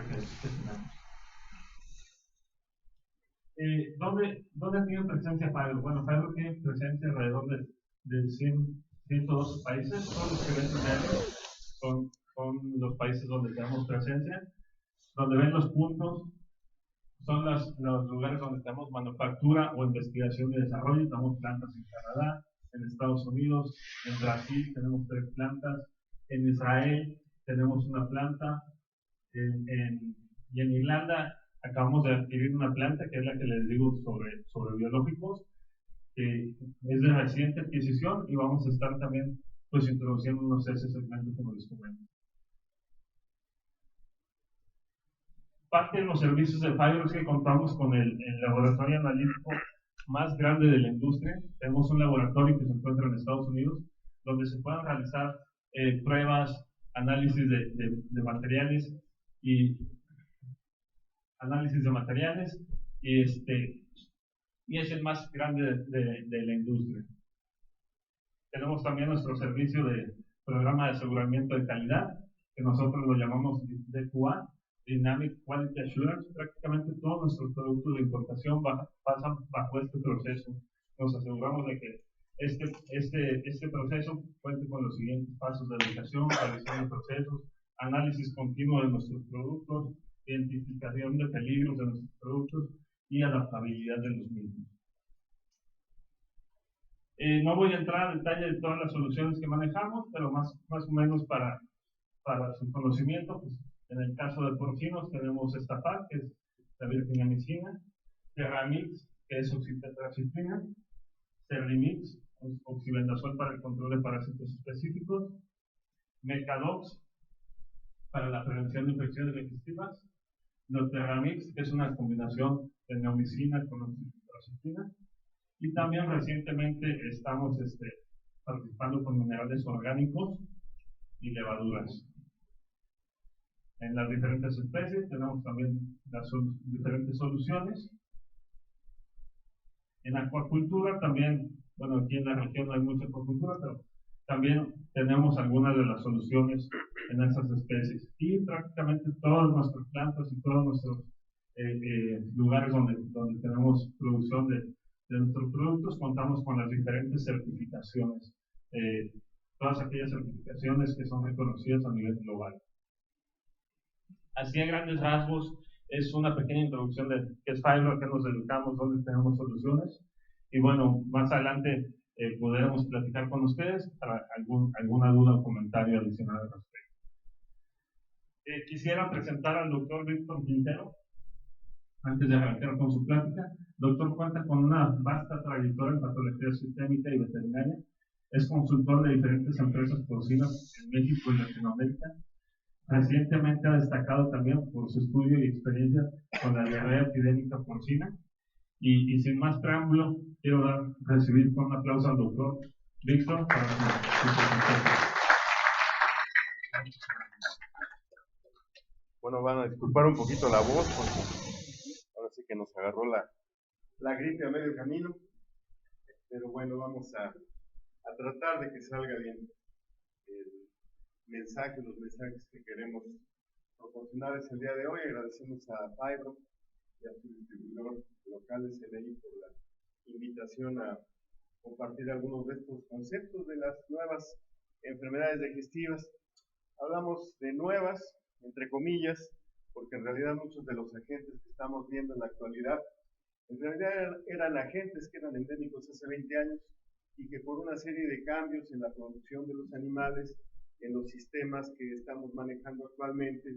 que tenemos. ¿Dónde ha tenido presencia Fibro? Bueno, Fibro tiene presencia alrededor de 112 países. Todos los que ven diario son los países donde tenemos presencia. Donde ven los puntos son los lugares donde tenemos manufactura o investigación y desarrollo. Tenemos plantas en Canadá, en Estados Unidos, en Brasil tenemos 3 plantas, en Israel tenemos una planta, y en Irlanda acabamos de adquirir una planta que es la que les digo sobre biológicos, que es de reciente adquisición, y vamos a estar también pues introduciendo unos ese segmento como les comento. Parte de los servicios de Fibro es que contamos con el laboratorio analítico más grande de la industria. Tenemos un laboratorio que se encuentra en Estados Unidos, donde se pueden realizar pruebas, análisis de materiales y es el más grande de la industria. Tenemos también nuestro servicio de programa de aseguramiento de calidad, que nosotros lo llamamos DQA, Dynamic Quality Assurance. Prácticamente todos nuestros productos de importación pasan bajo este proceso. Nos aseguramos de que este proceso cuente con los siguientes pasos de educación, revisión de procesos, análisis continuo de nuestros productos, identificación de peligros de nuestros productos y adaptabilidad de los mismos. No voy a entrar a detalle de todas las soluciones que manejamos, pero más o menos para su conocimiento, pues, en el caso de porcinos tenemos Stapar, que es la virginamicina, Terramix, que es oxitetracitina, Cerlimix, oxibendazol para el control de parásitos específicos, Mecadox para la prevención de infecciones digestivas, Noterramix, que es una combinación de neomicina con oxitetracitina, y también recientemente estamos participando con minerales orgánicos y levaduras. En las diferentes especies tenemos también las diferentes soluciones. En acuacultura también, bueno, aquí en la región no hay mucha acuacultura, pero también tenemos algunas de las soluciones en esas especies. Y prácticamente todas nuestras plantas y todos nuestros lugares donde tenemos producción de nuestros productos, contamos con las diferentes certificaciones, todas aquellas certificaciones que son reconocidas a nivel global. Así a grandes rasgos es una pequeña introducción de qué es Fibro, a qué nos dedicamos, dónde tenemos soluciones, y bueno, más adelante podremos platicar con ustedes para alguna duda o comentario adicional al respecto. Quisiera presentar al doctor Víctor Quintero, antes de arrancar con su plática. El doctor cuenta con una vasta trayectoria en patología sistémica y veterinaria, es consultor de diferentes empresas porcinas en México y Latinoamérica. Recientemente ha destacado también por su estudio y experiencia con la diarrea epidémica porcina. Y sin más preámbulo, quiero recibir con un aplauso al doctor Víctor para su presentación. Bueno, van a disculpar un poquito la voz, porque ahora sí que nos agarró la gripe a medio camino. Pero bueno, vamos a tratar de que salga bien los mensajes que queremos proporcionarles el día de hoy. Agradecemos a Fibro y a su distribuidor local SLI por la invitación a compartir algunos de estos conceptos de las nuevas enfermedades digestivas. Hablamos de nuevas, entre comillas, porque en realidad muchos de los agentes que estamos viendo en la actualidad, en realidad eran agentes que eran endémicos hace 20 años y que por una serie de cambios en la producción de los animales, en los sistemas que estamos manejando actualmente,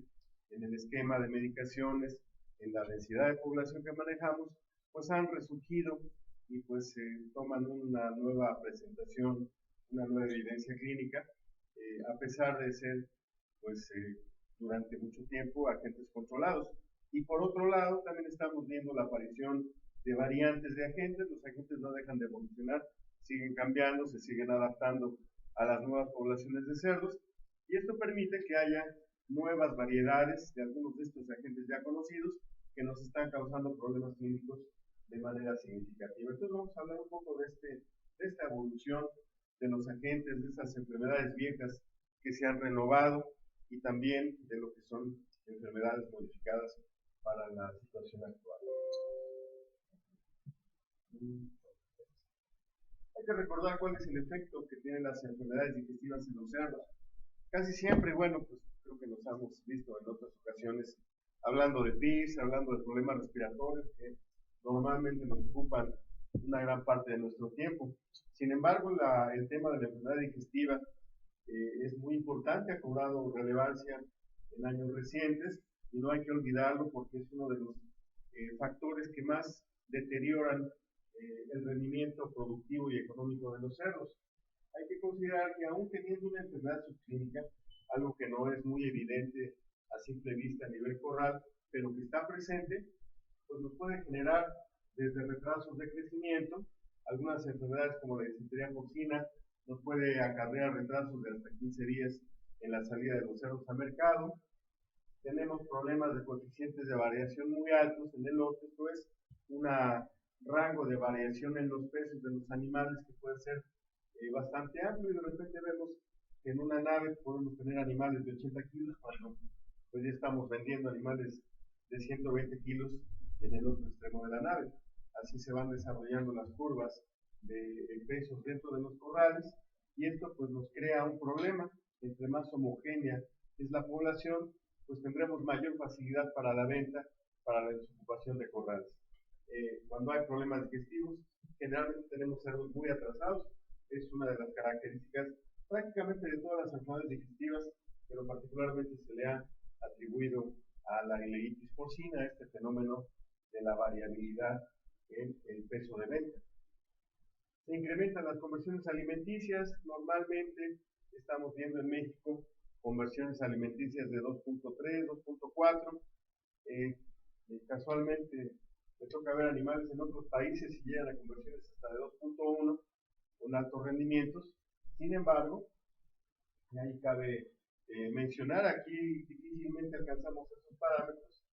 en el esquema de medicaciones, en la densidad de población que manejamos, pues han resurgido y pues toman una nueva presentación, una nueva evidencia clínica, a pesar de ser pues durante mucho tiempo agentes controlados. Y por otro lado también estamos viendo la aparición de variantes de agentes. Los agentes no dejan de evolucionar, siguen cambiando, se siguen adaptando a las nuevas poblaciones de cerdos, y esto permite que haya nuevas variedades de algunos de estos agentes ya conocidos que nos están causando problemas clínicos de manera significativa. Entonces vamos a hablar un poco de esta evolución de los agentes, de esas enfermedades viejas que se han renovado, y también de lo que son enfermedades modificadas para la situación actual. Hay que recordar cuál es el efecto que tienen las enfermedades digestivas en los cerdos. Casi siempre, bueno, pues creo que nos hemos visto en otras ocasiones hablando de PIS, hablando de problemas respiratorios que normalmente nos ocupan una gran parte de nuestro tiempo. Sin embargo, el tema de la enfermedad digestiva es muy importante, ha cobrado relevancia en años recientes y no hay que olvidarlo porque es uno de los factores que más deterioran el rendimiento productivo y económico de los cerdos. Hay que considerar que aún teniendo una enfermedad subclínica, algo que no es muy evidente a simple vista a nivel corral, pero que está presente, pues nos puede generar desde retrasos de crecimiento, algunas enfermedades como la disentería porcina, nos puede acarrear retrasos de hasta 15 días en la salida de los cerdos al mercado. Tenemos problemas de coeficientes de variación muy altos en el lote, esto es un rango de variación en los pesos de los animales que puede ser bastante amplio, y de repente vemos que en una nave podemos tener animales de 80 kilos cuando pues ya estamos vendiendo animales de 120 kilos en el otro extremo de la nave. Así se van desarrollando las curvas de pesos dentro de los corrales, y esto pues nos crea un problema. Entre más homogénea es la población, pues tendremos mayor facilidad para la venta, para la desocupación de corrales. Cuando hay problemas digestivos, generalmente tenemos cerdos muy atrasados. Es una de las características prácticamente de todas las enfermedades digestivas, pero particularmente se le ha atribuido a la ileitis porcina este fenómeno de la variabilidad en el peso de venta. Se incrementan las conversiones alimenticias. Normalmente estamos viendo en México conversiones alimenticias de 2.3, 2.4. Casualmente me toca ver animales en otros países y llegan a conversiones hasta de 2.1 con altos rendimientos. Sin embargo, y ahí cabe mencionar, aquí difícilmente alcanzamos esos parámetros,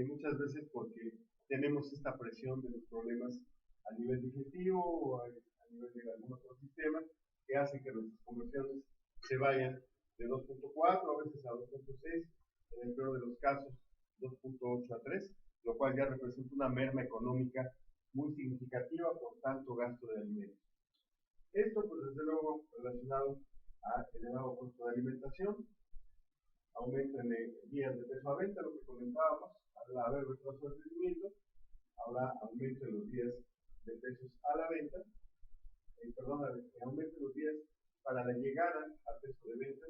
muchas veces porque tenemos esta presión de los problemas a nivel digestivo o a nivel de algún otro sistema que hace que nuestras conversiones se vayan de 2.4 a veces a 2.6, en el peor de los casos 2.8 a 3, lo cual ya representa una merma económica muy significativa por tanto gasto de alimentos. Esto, pues desde luego, relacionado a elevado costo de alimentación, aumento en días de peso a venta, lo que comentábamos, al haber retraso de crecimiento, habrá aumento en los días de pesos a la venta, aumento en los días para la llegada a peso de venta.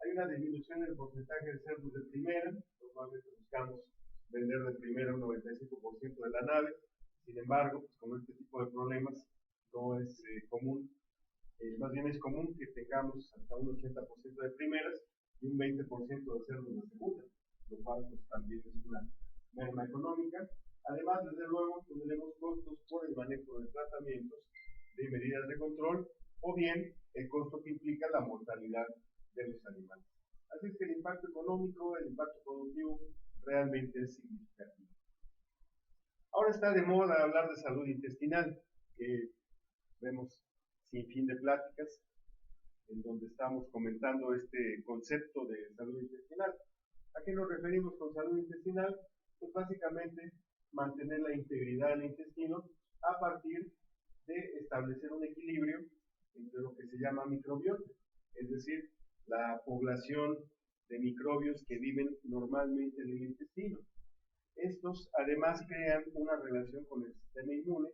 Hay una disminución en el porcentaje de cerdos de primera, normalmente buscamos vender de primera un 95% de la nave. Sin embargo, pues con este tipo de problemas no es común, más bien es común que tengamos hasta un 80% de primeras y un 20% de cerdos de segunda, lo cual pues también es una merma económica. Además, desde luego, tendremos costos por el manejo de tratamientos, de medidas de control, o bien el costo que implica la mortalidad de los animales. Así es que el impacto económico, el impacto productivo realmente es significativo. Ahora está de moda hablar de salud intestinal, que vemos sin fin de pláticas en donde estamos comentando este concepto de salud intestinal. ¿A qué nos referimos con salud intestinal? Pues básicamente mantener la integridad del intestino a partir de establecer un equilibrio entre lo que se llama microbiota, es decir, la población de microbios que viven normalmente en el intestino. Estos además crean una relación con el sistema inmune.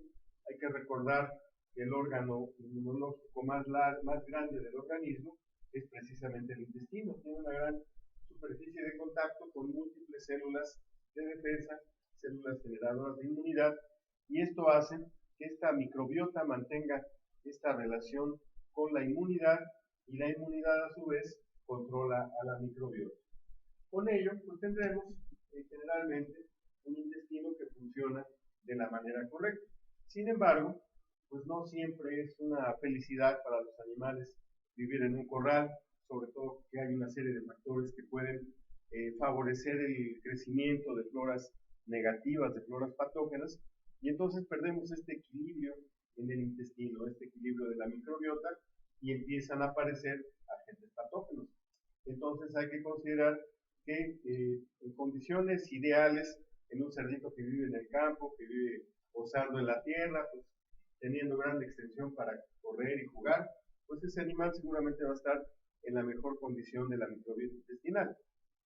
Hay que recordar que el órgano inmunológico más grande del organismo es precisamente el intestino. Tiene una gran superficie de contacto con múltiples células de defensa, células generadoras de inmunidad, y esto hace que esta microbiota mantenga esta relación con la inmunidad, y la inmunidad a su vez controla a la microbiota. Con ello, pues tendremos generalmente un intestino que funciona de la manera correcta. Sin embargo, pues no siempre es una felicidad para los animales vivir en un corral, sobre todo que hay una serie de factores que pueden favorecer el crecimiento de floras negativas, de floras patógenas, y entonces perdemos este equilibrio en el intestino, este equilibrio de la microbiota, y empiezan a aparecer agentes patógenos. Entonces hay que considerar que en condiciones ideales, en un cerdito que vive en el campo, que vive posando en la tierra, pues teniendo gran extensión para correr y jugar, pues ese animal seguramente va a estar en la mejor condición de la microbiota intestinal.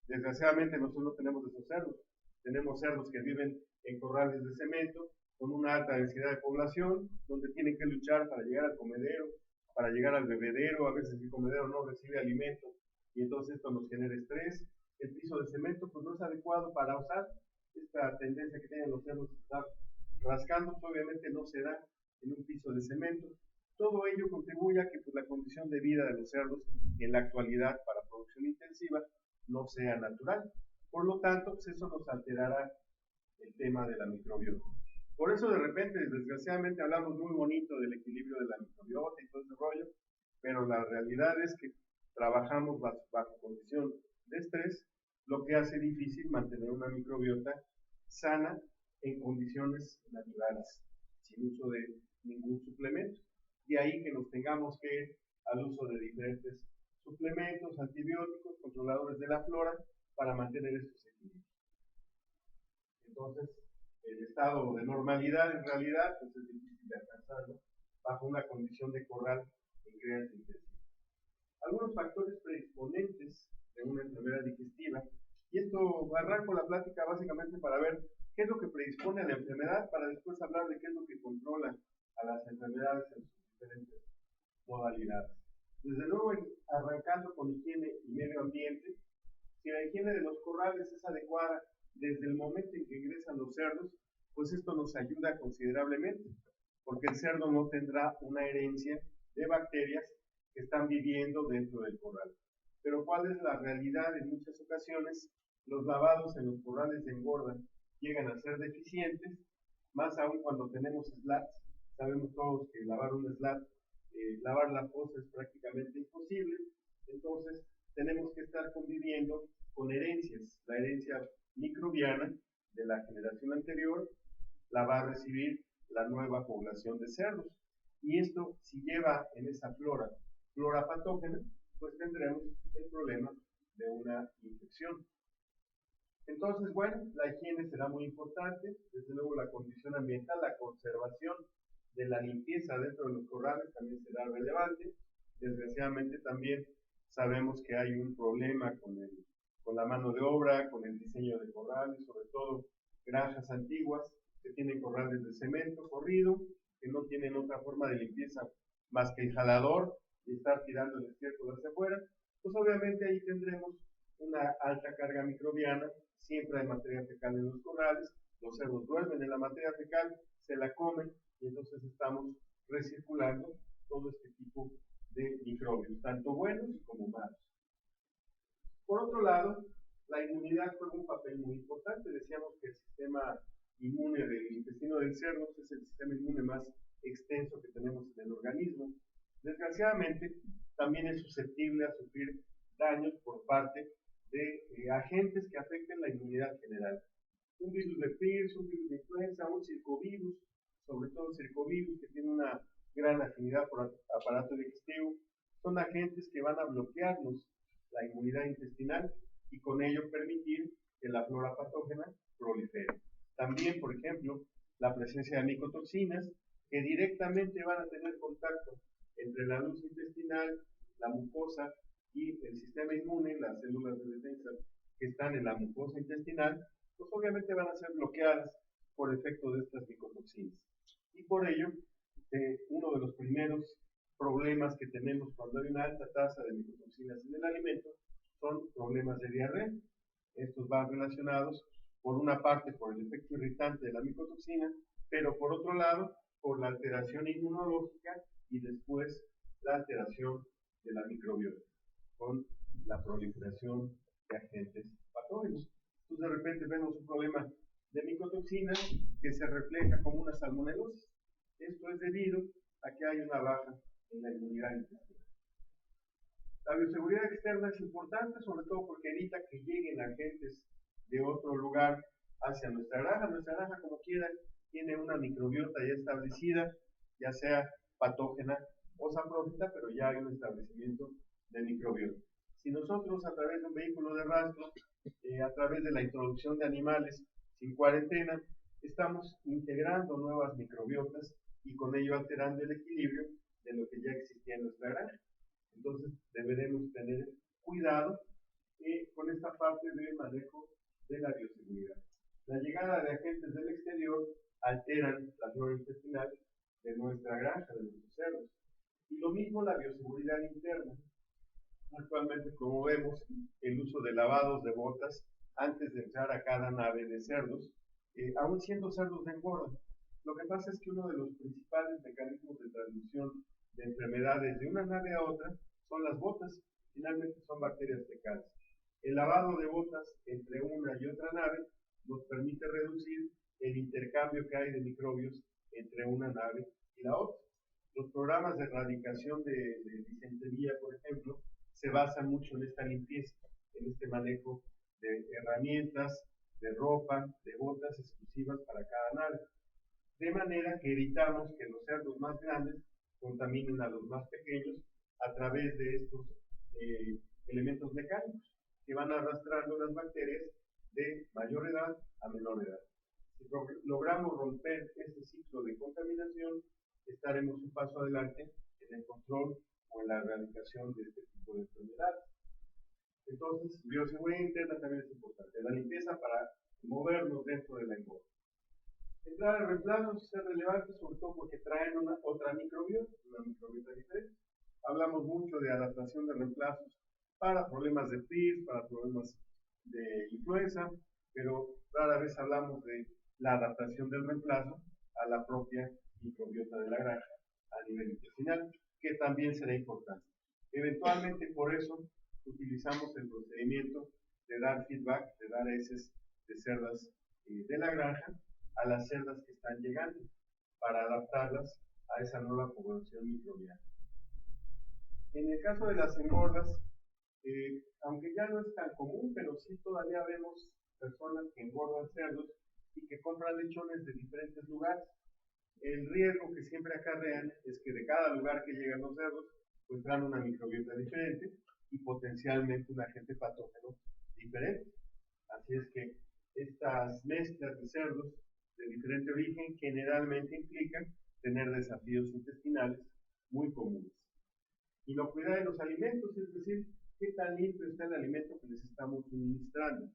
Desgraciadamente nosotros no tenemos esos cerdos. Tenemos cerdos que viven en corrales de cemento, con una alta densidad de población, donde tienen que luchar para llegar al comedero, para llegar al bebedero. A veces el comedero no recibe alimento y entonces esto nos genera estrés. El piso de cemento pues no es adecuado para usar. Esta tendencia que tienen los cerdos de estar rascando, pues, obviamente no se da en un piso de cemento. Todo ello contribuye a que pues, la condición de vida de los cerdos en la actualidad para producción intensiva no sea natural. Por lo tanto, pues eso nos alterará el tema de la microbiota. Por eso de repente, desgraciadamente, hablamos muy bonito del equilibrio de la microbiota y todo ese rollo, pero la realidad es que trabajamos bajo condición de estrés, lo que hace difícil mantener una microbiota sana en condiciones naturales, sin uso de ningún suplemento. De ahí que nos tengamos que ir al uso de diferentes suplementos, antibióticos, controladores de la flora, para mantener estos equilibrios. Entonces, el estado de normalidad en realidad pues es difícil de alcanzarlo bajo una condición de corral en crianza intensiva. Algunos factores predisponentes de una enfermedad digestiva, y esto arranco la plática básicamente para ver qué es lo que predispone a la enfermedad, para después hablar de qué es lo que controla a las enfermedades en sus diferentes modalidades. Desde luego, arrancando con higiene y medio ambiente, si la higiene de los corrales es adecuada desde el momento en que ingresan los cerdos, pues esto nos ayuda considerablemente, porque el cerdo no tendrá una herencia de bacterias que están viviendo dentro del corral. Pero ¿cuál es la realidad? En muchas ocasiones, los lavados en los corrales de engorda llegan a ser deficientes, más aún cuando tenemos slats. Sabemos todos que lavar un slat, lavar la fosa es prácticamente imposible, entonces tenemos que estar conviviendo con herencias. La herencia microbiana de la generación anterior la va a recibir la nueva población de cerdos. Y esto, si lleva en esa flora patógena, pues tendremos el problema de una infección. Entonces, bueno, la higiene será muy importante, desde luego la condición ambiental, la conservación de la limpieza dentro de los corrales también será relevante. Desgraciadamente también sabemos que hay un problema con la mano de obra, con el diseño de corrales, sobre todo granjas antiguas que tienen corrales de cemento corrido, que no tienen otra forma de limpieza más que el jalador y estar tirando el estiércol hacia afuera. Pues obviamente ahí tendremos una alta carga microbiana. Siempre hay materia fecal en los corrales, los cerdos duermen en la materia fecal, se la comen y entonces estamos recirculando todo este tipo de microbios, tanto buenos como malos. Por otro lado, la inmunidad juega un papel muy importante. Decíamos que el sistema inmune del intestino del cerdo es el sistema inmune más extenso que tenemos en el organismo. Desgraciadamente, también es susceptible a sufrir daños por parte de agentes que afecten la inmunidad general. Un virus de Pierce, un virus de influenza, un circovirus, sobre todo el circovirus que tiene una gran afinidad por aparato digestivo, son agentes que van a bloquearnos la inmunidad intestinal y con ello permitir que la flora patógena prolifere. También, por ejemplo, la presencia de micotoxinas que directamente van a tener contacto entre la luz intestinal, la mucosa y el sistema inmune, las células de defensa que están en la mucosa intestinal, pues obviamente van a ser bloqueadas por efecto de estas micotoxinas. Y por ello, uno de los primeros problemas que tenemos cuando hay una alta tasa de micotoxinas en el alimento son problemas de diarrea. Estos van relacionados, por una parte, por el efecto irritante de la micotoxina, pero por otro lado, por la alteración inmunológica y después la alteración de la microbiota, con la proliferación de agentes patógenos. Entonces, de repente vemos un problema de micotoxinas que se refleja como una salmonelosis. Esto es debido a que hay una baja en la inmunidad intestinal. La bioseguridad externa es importante, sobre todo porque evita que lleguen agentes de otro lugar hacia nuestra granja. Nuestra granja, como quiera, tiene una microbiota ya establecida, ya sea patógena o saprófita, pero ya hay un establecimiento de microbiota. Si nosotros a través de un vehículo de rastro, a través de la introducción de animales sin cuarentena, estamos integrando nuevas microbiotas y con ello alterando el equilibrio de lo que ya existía en nuestra granja. Entonces deberemos tener cuidado con esta parte del manejo de la bioseguridad. La llegada de agentes del exterior alteran la flora intestinal de nuestra granja, de nuestros cerdos. Y lo mismo la bioseguridad interna. Actualmente promovemos el uso de lavados de botas antes de entrar a cada nave de cerdos, aún siendo cerdos de engorda. Lo que pasa es que uno de los principales mecanismos de transmisión de enfermedades de una nave a otra son las botas, finalmente son bacterias fecales. El lavado de botas entre una y otra nave nos permite reducir el intercambio que hay de microbios entre una nave y la otra. Los programas de erradicación de disentería, por ejemplo, se basan mucho en esta limpieza, en este manejo de herramientas, de ropa, de botas exclusivas para cada nave. De manera que evitamos que los cerdos más grandes contaminen a los más pequeños a través de estos elementos mecánicos que van arrastrando las bacterias de mayor edad a menor edad. Si logramos romper este ciclo de contaminación, estaremos un paso adelante en el control o en la erradicación de este tipo de enfermedades. Entonces, bioseguridad interna también es importante. La limpieza para movernos dentro de la engorda. Entrar a reemplazos es relevante, sobre todo porque traen otra microbiota, una microbiota diferente. Hablamos mucho de adaptación de reemplazos para problemas de PIRS, para problemas de influenza, pero rara vez hablamos de la adaptación del reemplazo a la propia microbiota de la granja a nivel intestinal, que también será importante. Eventualmente, por eso, utilizamos el procedimiento de dar feedback, de dar heces de cerdas de la granja a las cerdas que están llegando, para adaptarlas a esa nueva población microbiana. En el caso de las engordas, aunque ya no es tan común, pero sí todavía vemos personas que engordan cerdos y que compran lechones de diferentes lugares. El riesgo que siempre acarrean es que de cada lugar que llegan los cerdos, pues traen una microbiota diferente y potencialmente un agente patógeno diferente. Así es que estas mezclas de cerdos de diferente origen generalmente implican tener desafíos intestinales muy comunes. Inocuidad de los alimentos, es decir, qué tan limpio está el alimento que les estamos suministrando.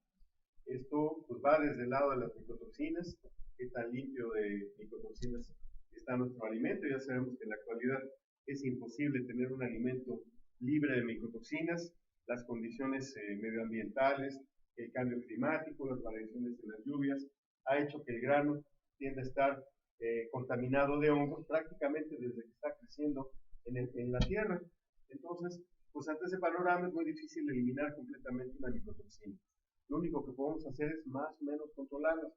Esto pues, va desde el lado de las micotoxinas, qué tan limpio de micotoxinas está nuestro alimento. Ya sabemos que en la actualidad es imposible tener un alimento libre de micotoxinas. Las condiciones medioambientales, el cambio climático, las variaciones en las lluvias, ha hecho que el grano tienda a estar contaminado de hongos prácticamente desde que está creciendo en la tierra. Entonces, pues ante ese panorama es muy difícil eliminar completamente una micotoxina. Lo único que podemos hacer es más o menos controlarlas,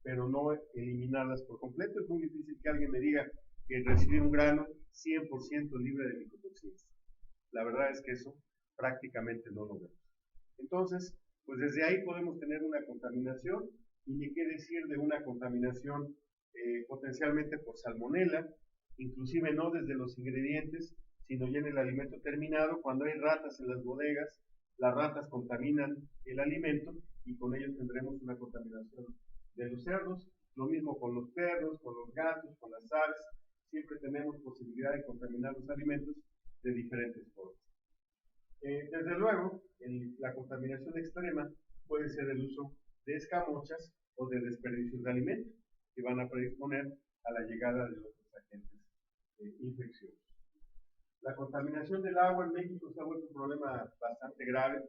pero no eliminarlas por completo. Es muy difícil que alguien me diga que recibir un grano 100% libre de micotoxinas. La verdad es que eso prácticamente no lo vemos. Entonces, pues desde ahí podemos tener una contaminación, y ni qué decir de una contaminación potencialmente por salmonela, inclusive no desde los ingredientes, sino ya en el alimento terminado. Cuando hay ratas en las bodegas, las ratas contaminan el alimento y con ello tendremos una contaminación de los cerdos. Lo mismo con los perros, con los gatos, con las aves. Siempre tenemos posibilidad de contaminar los alimentos de diferentes formas. Desde luego, la contaminación extrema puede ser el uso de escamochas o de desperdicios de alimentos que van a predisponer a la llegada de otros agentes infecciosos. La contaminación del agua en México se ha vuelto un problema bastante grave.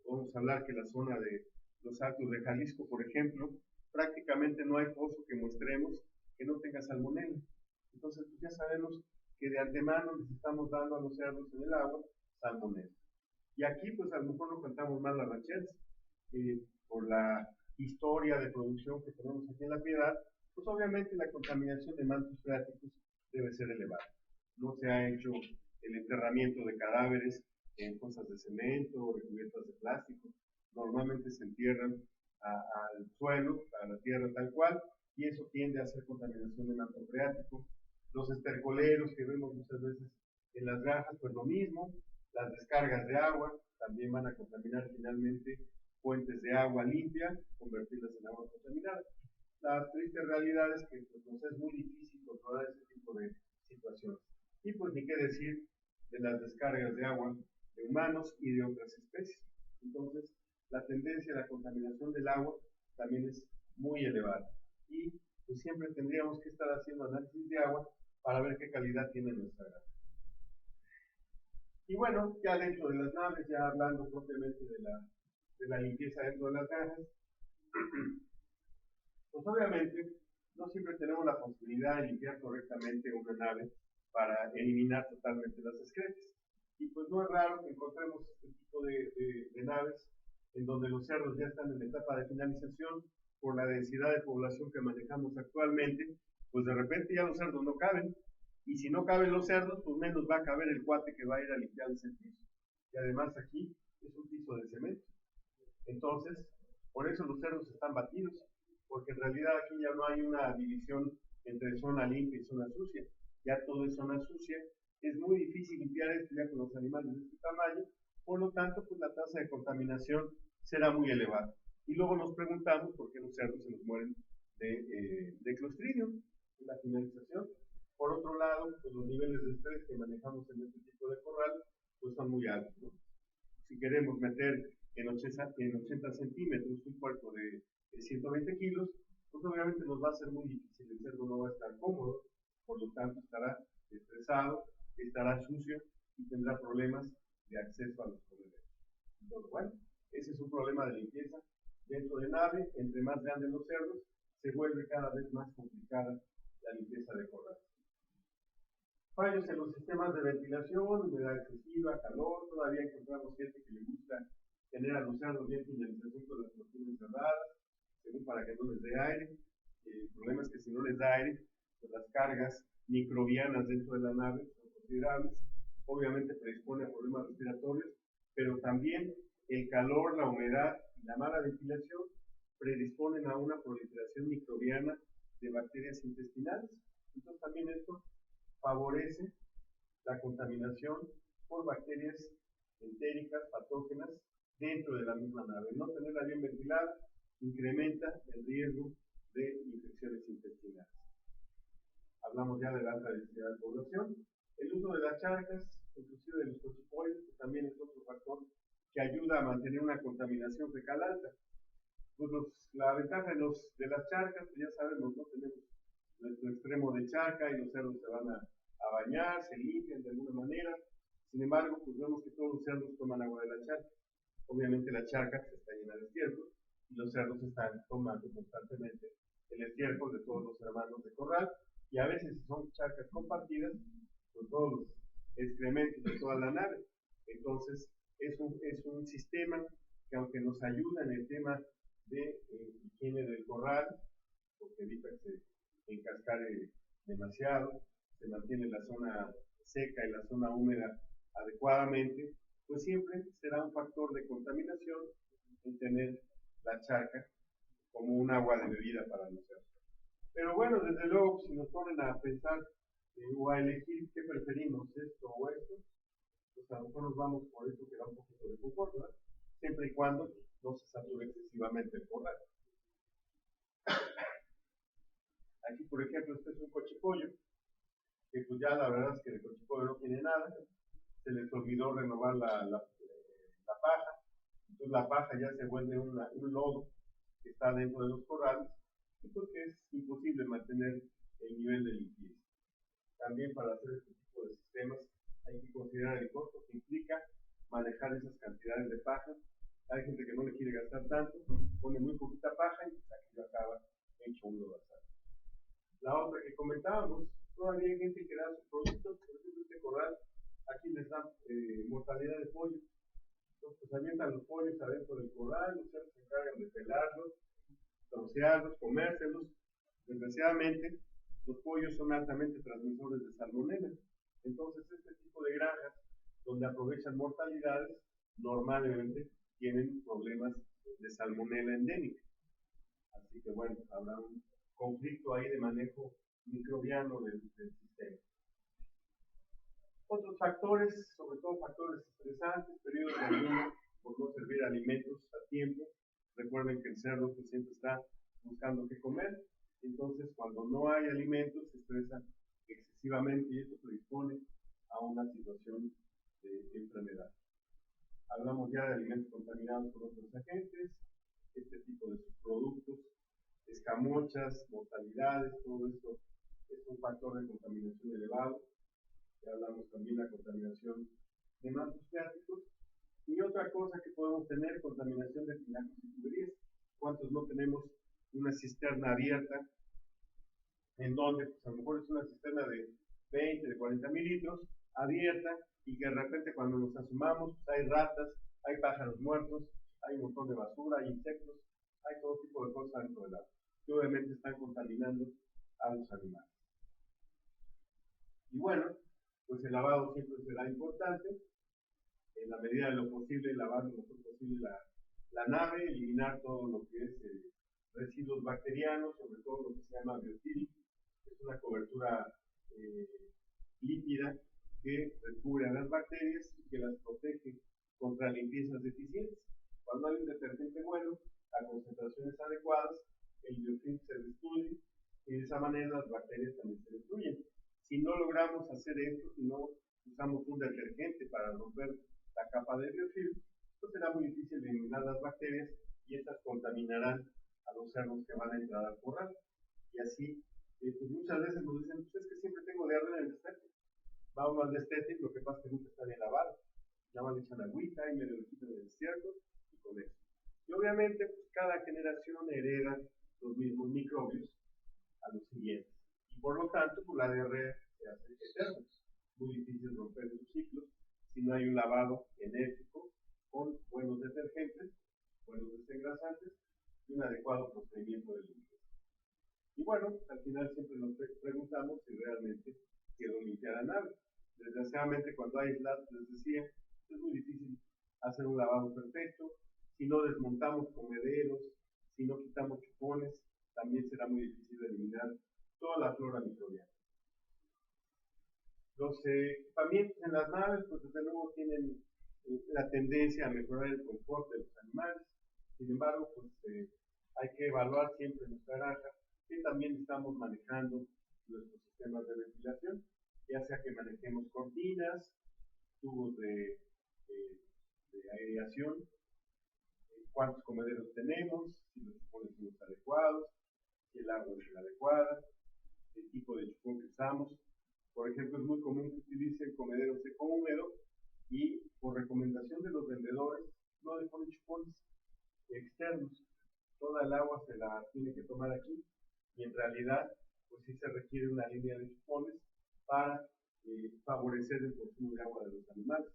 Podemos hablar que la zona de los Altos de Jalisco, por ejemplo, prácticamente no hay pozo que mostremos que no tenga salmonela. Entonces, pues ya sabemos que de antemano les estamos dando a los cerdos en el agua salmonela. Y aquí, pues a lo mejor no contamos más las rancheras, por la historia de producción que tenemos aquí en La Piedad, pues obviamente la contaminación de mantos freáticos debe ser elevada. No se ha hecho el enterramiento de cadáveres en fosas de cemento o recubiertas de plástico. Normalmente se entierran al suelo, a la tierra tal cual, y eso tiende a hacer contaminación de manto freático. Los estercoleros que vemos muchas veces en las granjas, pues lo mismo. Las descargas de agua también van a contaminar finalmente fuentes de agua limpia, convertirlas en agua contaminada. La triste realidad es que pues, nos es muy difícil controlar este tipo de situaciones. Y pues ni qué decir de las descargas de agua de humanos y de otras especies. Entonces, la tendencia a la contaminación del agua también es muy elevada. Y pues siempre tendríamos que estar haciendo análisis de agua para ver qué calidad tiene nuestra granja. Y bueno, ya dentro de las naves, ya hablando propiamente de la limpieza dentro de las granjas, pues obviamente no siempre tenemos la posibilidad de limpiar correctamente una nave para eliminar totalmente las excretas. Y pues no es raro que encontremos este tipo de naves en donde los cerdos ya están en etapa de finalización por la densidad de población que manejamos actualmente, pues de repente ya los cerdos no caben. Y si no caben los cerdos, pues menos va a caber el cuate que va a ir a limpiar ese piso. Y además aquí es un piso de cemento. Entonces, por eso los cerdos están batidos, porque en realidad aquí ya no hay una división entre zona limpia y zona sucia. Ya todo es zona sucia. Es muy difícil limpiar esto ya con los animales de este tamaño, por lo tanto, pues la tasa de contaminación será muy elevada. Y luego nos preguntamos por qué los cerdos se nos mueren de Clostridium en la finalización. Por otro lado, pues los niveles de estrés que manejamos en este tipo de corral pues son muy altos, ¿no? Si queremos meter en 80 centímetros un puerco de 120 kilos, pues obviamente nos va a ser muy difícil, el cerdo no va a estar cómodo, por lo tanto estará estresado, estará sucio y tendrá problemas de acceso a los comederos. Entonces, bueno, ese es un problema de limpieza dentro de nave. Entre más grandes los cerdos, se vuelve cada vez más complicada la limpieza de corral. Fallos en los sistemas de ventilación, humedad excesiva, calor. Todavía encontramos gente que le gusta tener a los cerdos bien finalización con las cortinas cerradas, según para que no les dé aire. El problema es que si no les da aire, pues las cargas microbianas dentro de la nave son considerables. Obviamente predispone a problemas respiratorios, pero también el calor, la humedad y la mala ventilación predisponen a una proliferación microbiana de bacterias intestinales. Entonces también esto favorece la contaminación por bacterias entéricas, patógenas, dentro de la misma nave. No tenerla bien ventilada incrementa el riesgo de infecciones intestinales. Hablamos ya de la alta densidad de población. El uso de las charcas, inclusive de los cochipollos, que también es otro factor que ayuda a mantener una contaminación fecal alta. Pues la ventaja de las charcas, pues ya sabemos, ¿no? Tenemos nuestro extremo de charca y los cerdos se van a bañar, se limpian de alguna manera. Sin embargo, pues vemos que todos los cerdos toman agua de la charca. Obviamente la charca está llena de estiércol y los cerdos están tomando constantemente el estiércol de todos los hermanos de corral, y a veces son charcas compartidas con todos los excrementos de toda la nave. Entonces es un sistema que, aunque nos ayuda en el tema de higiene del corral, porque evita que se encascare demasiado, se mantiene la zona seca y la zona húmeda adecuadamente, pues siempre será un factor de contaminación el tener la charca como un agua de bebida para los cerdos. Pero bueno, desde luego, si nos ponen a pensar o a elegir qué preferimos, esto o esto, pues a lo mejor nos vamos por esto que da un poquito de confort, ¿verdad? Siempre y cuando no se sature excesivamente el corral. Aquí, por ejemplo, este es un cochipollo, que pues ya la verdad es que el cochipollo no tiene nada, se les olvidó renovar la paja, entonces la paja ya se vuelve un lodo que está dentro de los corrales, y porque es imposible mantener el nivel de limpieza. También para hacer este tipo de sistemas hay que considerar el costo que implica manejar esas cantidades de paja. Hay gente que no le quiere gastar tanto, pone muy poquita paja y aquello acaba hecho un lodazal. La otra que comentábamos, todavía hay gente que da sus productos, por ejemplo este corral, aquí les dan mortalidad de pollo. Entonces pues avientan los pollos adentro del corral, los cerdos se encargan de pelarlos, trocearlos, comérselos. Desgraciadamente, los pollos son altamente transmisores de salmonela. Entonces, este tipo de granjas, donde aprovechan mortalidades, normalmente tienen problemas de salmonela endémica. Así que bueno, habrá un conflicto ahí de manejo microbiano del sistema. Otros factores, sobre todo factores estresantes, periodos de ayuno por no servir alimentos a tiempo. Recuerden que el cerdo pues, siempre está buscando qué comer, entonces cuando no hay alimentos se estresa excesivamente y esto predispone a una situación de enfermedad. Hablamos ya de alimentos contaminados por otros agentes, este tipo de subproductos, escamochas, mortalidades, todo esto es un factor de contaminación elevado. Ya hablamos también de la contaminación de mantos freáticos. Y otra cosa que podemos tener, contaminación de tinacos y tuberías. ¿Cuántos no tenemos una cisterna abierta en donde pues, a lo mejor es una cisterna de 20, de 40 mil litros abierta y que de repente cuando nos asomamos pues, hay ratas, hay pájaros muertos, hay un montón de basura, hay insectos, hay todo tipo de cosas dentro del agua que obviamente están contaminando a los animales. Y bueno, pues el lavado siempre será importante, en la medida de lo posible, lavar lo mejor posible la nave, eliminar todo lo que es residuos bacterianos, sobre todo lo que se llama biofilm, que es una cobertura líquida que recubre a las bacterias y que las protege contra limpiezas deficientes. Cuando hay un detergente bueno, a concentraciones adecuadas, el biofilm se destruye y de esa manera las bacterias también se destruyen. Si no logramos hacer esto, si no usamos un detergente para romper la capa de biofilm, pues será muy difícil eliminar las bacterias y estas contaminarán a los cerdos que van a entrar al corral. Y así, pues muchas veces nos dicen, pues es que siempre tengo diarrea en el estético. Va uno al estético, lo que pasa es que nunca está bien lavado. Nada más le echan agüita y medio le quitan el estiércol y con eso. Y obviamente, pues cada generación hereda los mismos microbios a los siguientes. Y por lo tanto, pues la diarrea se hace eterna. Muy difícil romper esos ciclos si no hay un lavado enérgico con buenos detergentes, buenos desengrasantes y un adecuado procedimiento de limpieza. Y bueno, al final siempre nos preguntamos si realmente quedó limpia la nave. Desgraciadamente, cuando hay slats, les decía, es muy difícil hacer un lavado perfecto. Si no desmontamos comederos, si no quitamos chupones, también será muy difícil eliminar toda la flora microbiana. Los equipamientos en las naves, pues desde luego tienen la tendencia a mejorar el confort de los animales. Sin embargo, pues hay que evaluar siempre nuestra granja que también estamos manejando nuestros sistemas de ventilación, ya sea que manejemos cortinas, tubos de aireación, cuántos comederos tenemos, si los chupones son los adecuados, si el agua es la adecuada, el tipo de chupón que usamos. Por ejemplo, es muy común que utilicen comederos seco húmedo y por recomendación de los vendedores no le ponen chupones externos. Toda el agua se la tiene que tomar aquí y en realidad pues sí se requiere una línea de chupones para favorecer el consumo de agua de los animales.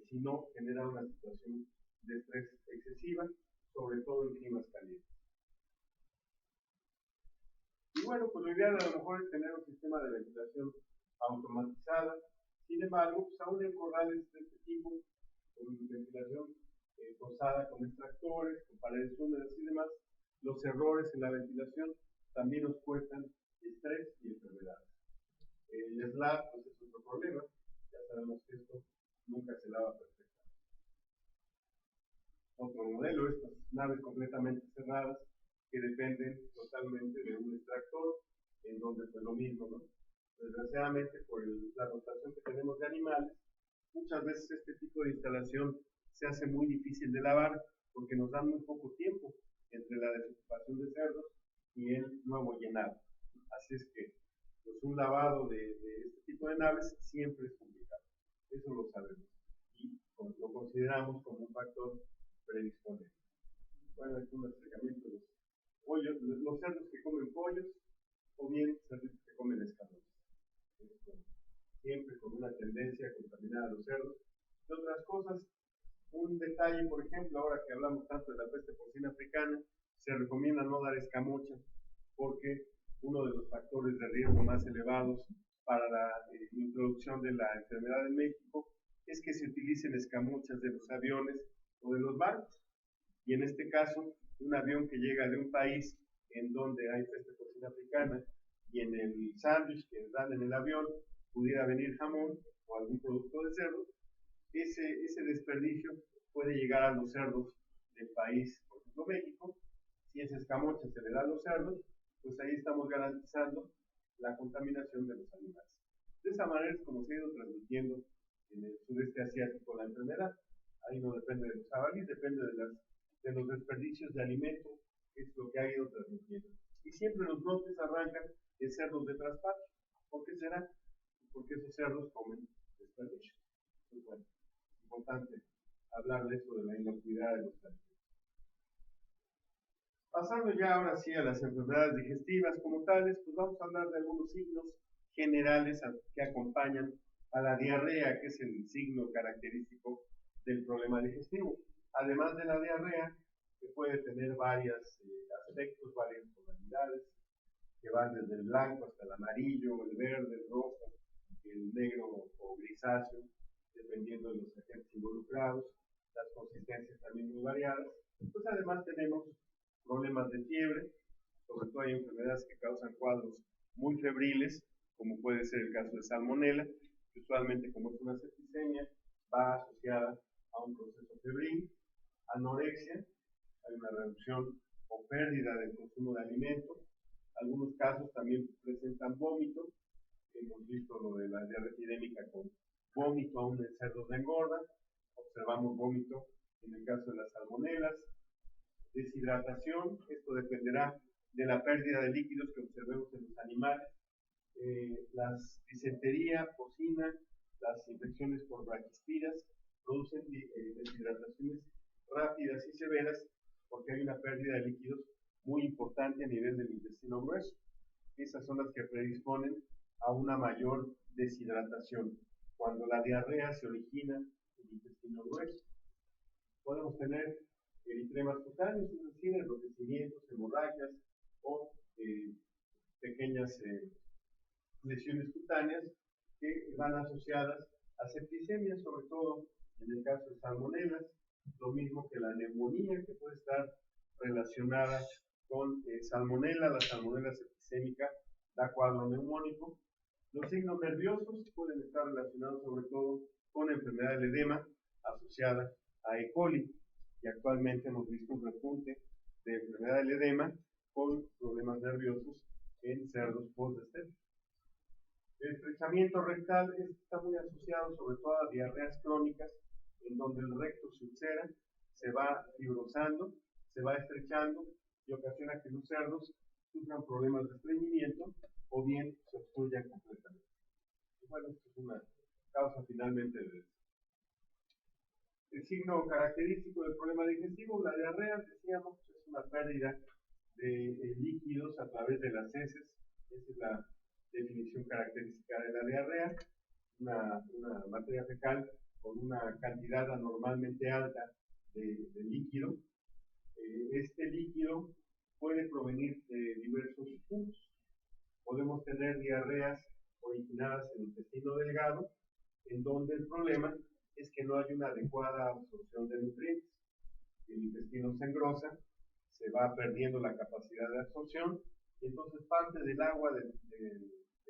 Si no, genera una situación de estrés excesiva, sobre todo en climas calientes. Y bueno, pues lo ideal a lo mejor es tener un sistema de ventilación automatizada. Sin embargo, pues aún en corrales de este tipo, con ventilación forzada con extractores, con paredes húmedas y demás, los errores en la ventilación también nos cuestan estrés y enfermedades. El slab pues es otro problema, ya sabemos que esto nunca se lava perfectamente. Otro modelo, estas naves completamente cerradas que dependen totalmente de un extractor, en donde pues lo mismo, ¿no? Desgraciadamente por la rotación que tenemos de animales, muchas veces este tipo de instalación se hace muy difícil de lavar porque nos dan muy poco tiempo entre la desocupación de cerdos y el nuevo llenado. Así es que pues un lavado de este tipo de naves siempre es complicado. Eso lo sabemos y lo consideramos como un factor predisponente. Bueno, es un acercamiento de los pollos, los cerdos que comen pollos o bien cerdos que comen escamosos. Siempre con una tendencia a contaminar a los cerdos. Y otras cosas, un detalle, por ejemplo, ahora que hablamos tanto de la peste porcina africana, se recomienda no dar escamocha porque uno de los factores de riesgo más elevados para la introducción de la enfermedad en México es que se utilicen escamochas de los aviones o de los barcos. Y en este caso, un avión que llega de un país en donde hay peste porcina africana y en el sándwich que dan en el avión pudiera venir jamón o algún producto de cerdo, ese desperdicio puede llegar a los cerdos del país, por ejemplo México. Si ese escamoche se le da a los cerdos, pues ahí estamos garantizando la contaminación de los animales. De esa manera es como se ha ido transmitiendo en el sudeste asiático la enfermedad. Ahí no depende de los jabalíes, depende de los desperdicios de alimento, que es lo que ha ido transmitiendo. Y siempre los brotes arrancan de cerdos de traspaso. ¿Por qué será? Porque esos cerdos comen desperdicios. Pues bueno, es importante hablar de eso, de la inocuidad de los alimentos. Pasando ya ahora sí a las enfermedades digestivas como tales, pues vamos a hablar de algunos signos generales que acompañan a la diarrea, que es el signo característico del problema digestivo. Además de la diarrea, que puede tener varios aspectos, varias tonalidades, que van desde el blanco hasta el amarillo, el verde, el rojo, el negro o grisáceo, dependiendo de los agentes involucrados, las consistencias también muy variadas. Pues además tenemos problemas de fiebre, sobre todo hay enfermedades que causan cuadros muy febriles, como puede ser el caso de salmonela, que usualmente como es una septicemia, va asociada a un proceso febril, anorexia, hay una reducción o pérdida del consumo de alimentos, algunos casos también presentan vómito, hemos visto lo de la diarrea epidémica con vómito aún en cerdos de engorda, observamos vómito en el caso de las salmonelas, deshidratación, esto dependerá de la pérdida de líquidos que observemos en los animales, las disentería, porcina, las infecciones por braquispiras producen deshidrataciones rápidas y severas porque hay una pérdida de líquidos muy importante a nivel del intestino grueso. Esas son las que predisponen a una mayor deshidratación cuando la diarrea se origina en el intestino grueso. Podemos tener eritremas cutáneos, es decir, enrojecimientos, hemorragias o pequeñas lesiones cutáneas que van asociadas a septicemia, sobre todo en el caso de salmonelas, lo mismo que la neumonía que puede estar relacionada con salmonela, la salmonela septicémica da cuadro neumónico. Los signos nerviosos pueden estar relacionados sobre todo con enfermedad del edema asociada a E. coli, y actualmente hemos visto un repunte de enfermedad del edema con problemas nerviosos en cerdos post-estéticos. El estrechamiento rectal está muy asociado sobre todo a diarreas crónicas, en donde el recto se ulcera, se va fibrosando, se va estrechando y ocasiona que los cerdos sufran problemas de estreñimiento o bien se obstruyan completamente. Y bueno, esto es una causa finalmente de esto. El signo característico del problema digestivo, la diarrea, decíamos, es una pérdida de líquidos a través de las heces. Esa es la definición característica de la diarrea, una materia fecal con una cantidad anormalmente alta de líquido. Este líquido puede provenir de diversos puntos. Podemos tener diarreas originadas en el intestino delgado, en donde el problema es que no hay una adecuada absorción de nutrientes. El intestino se engrosa, se va perdiendo la capacidad de absorción, y entonces parte del agua de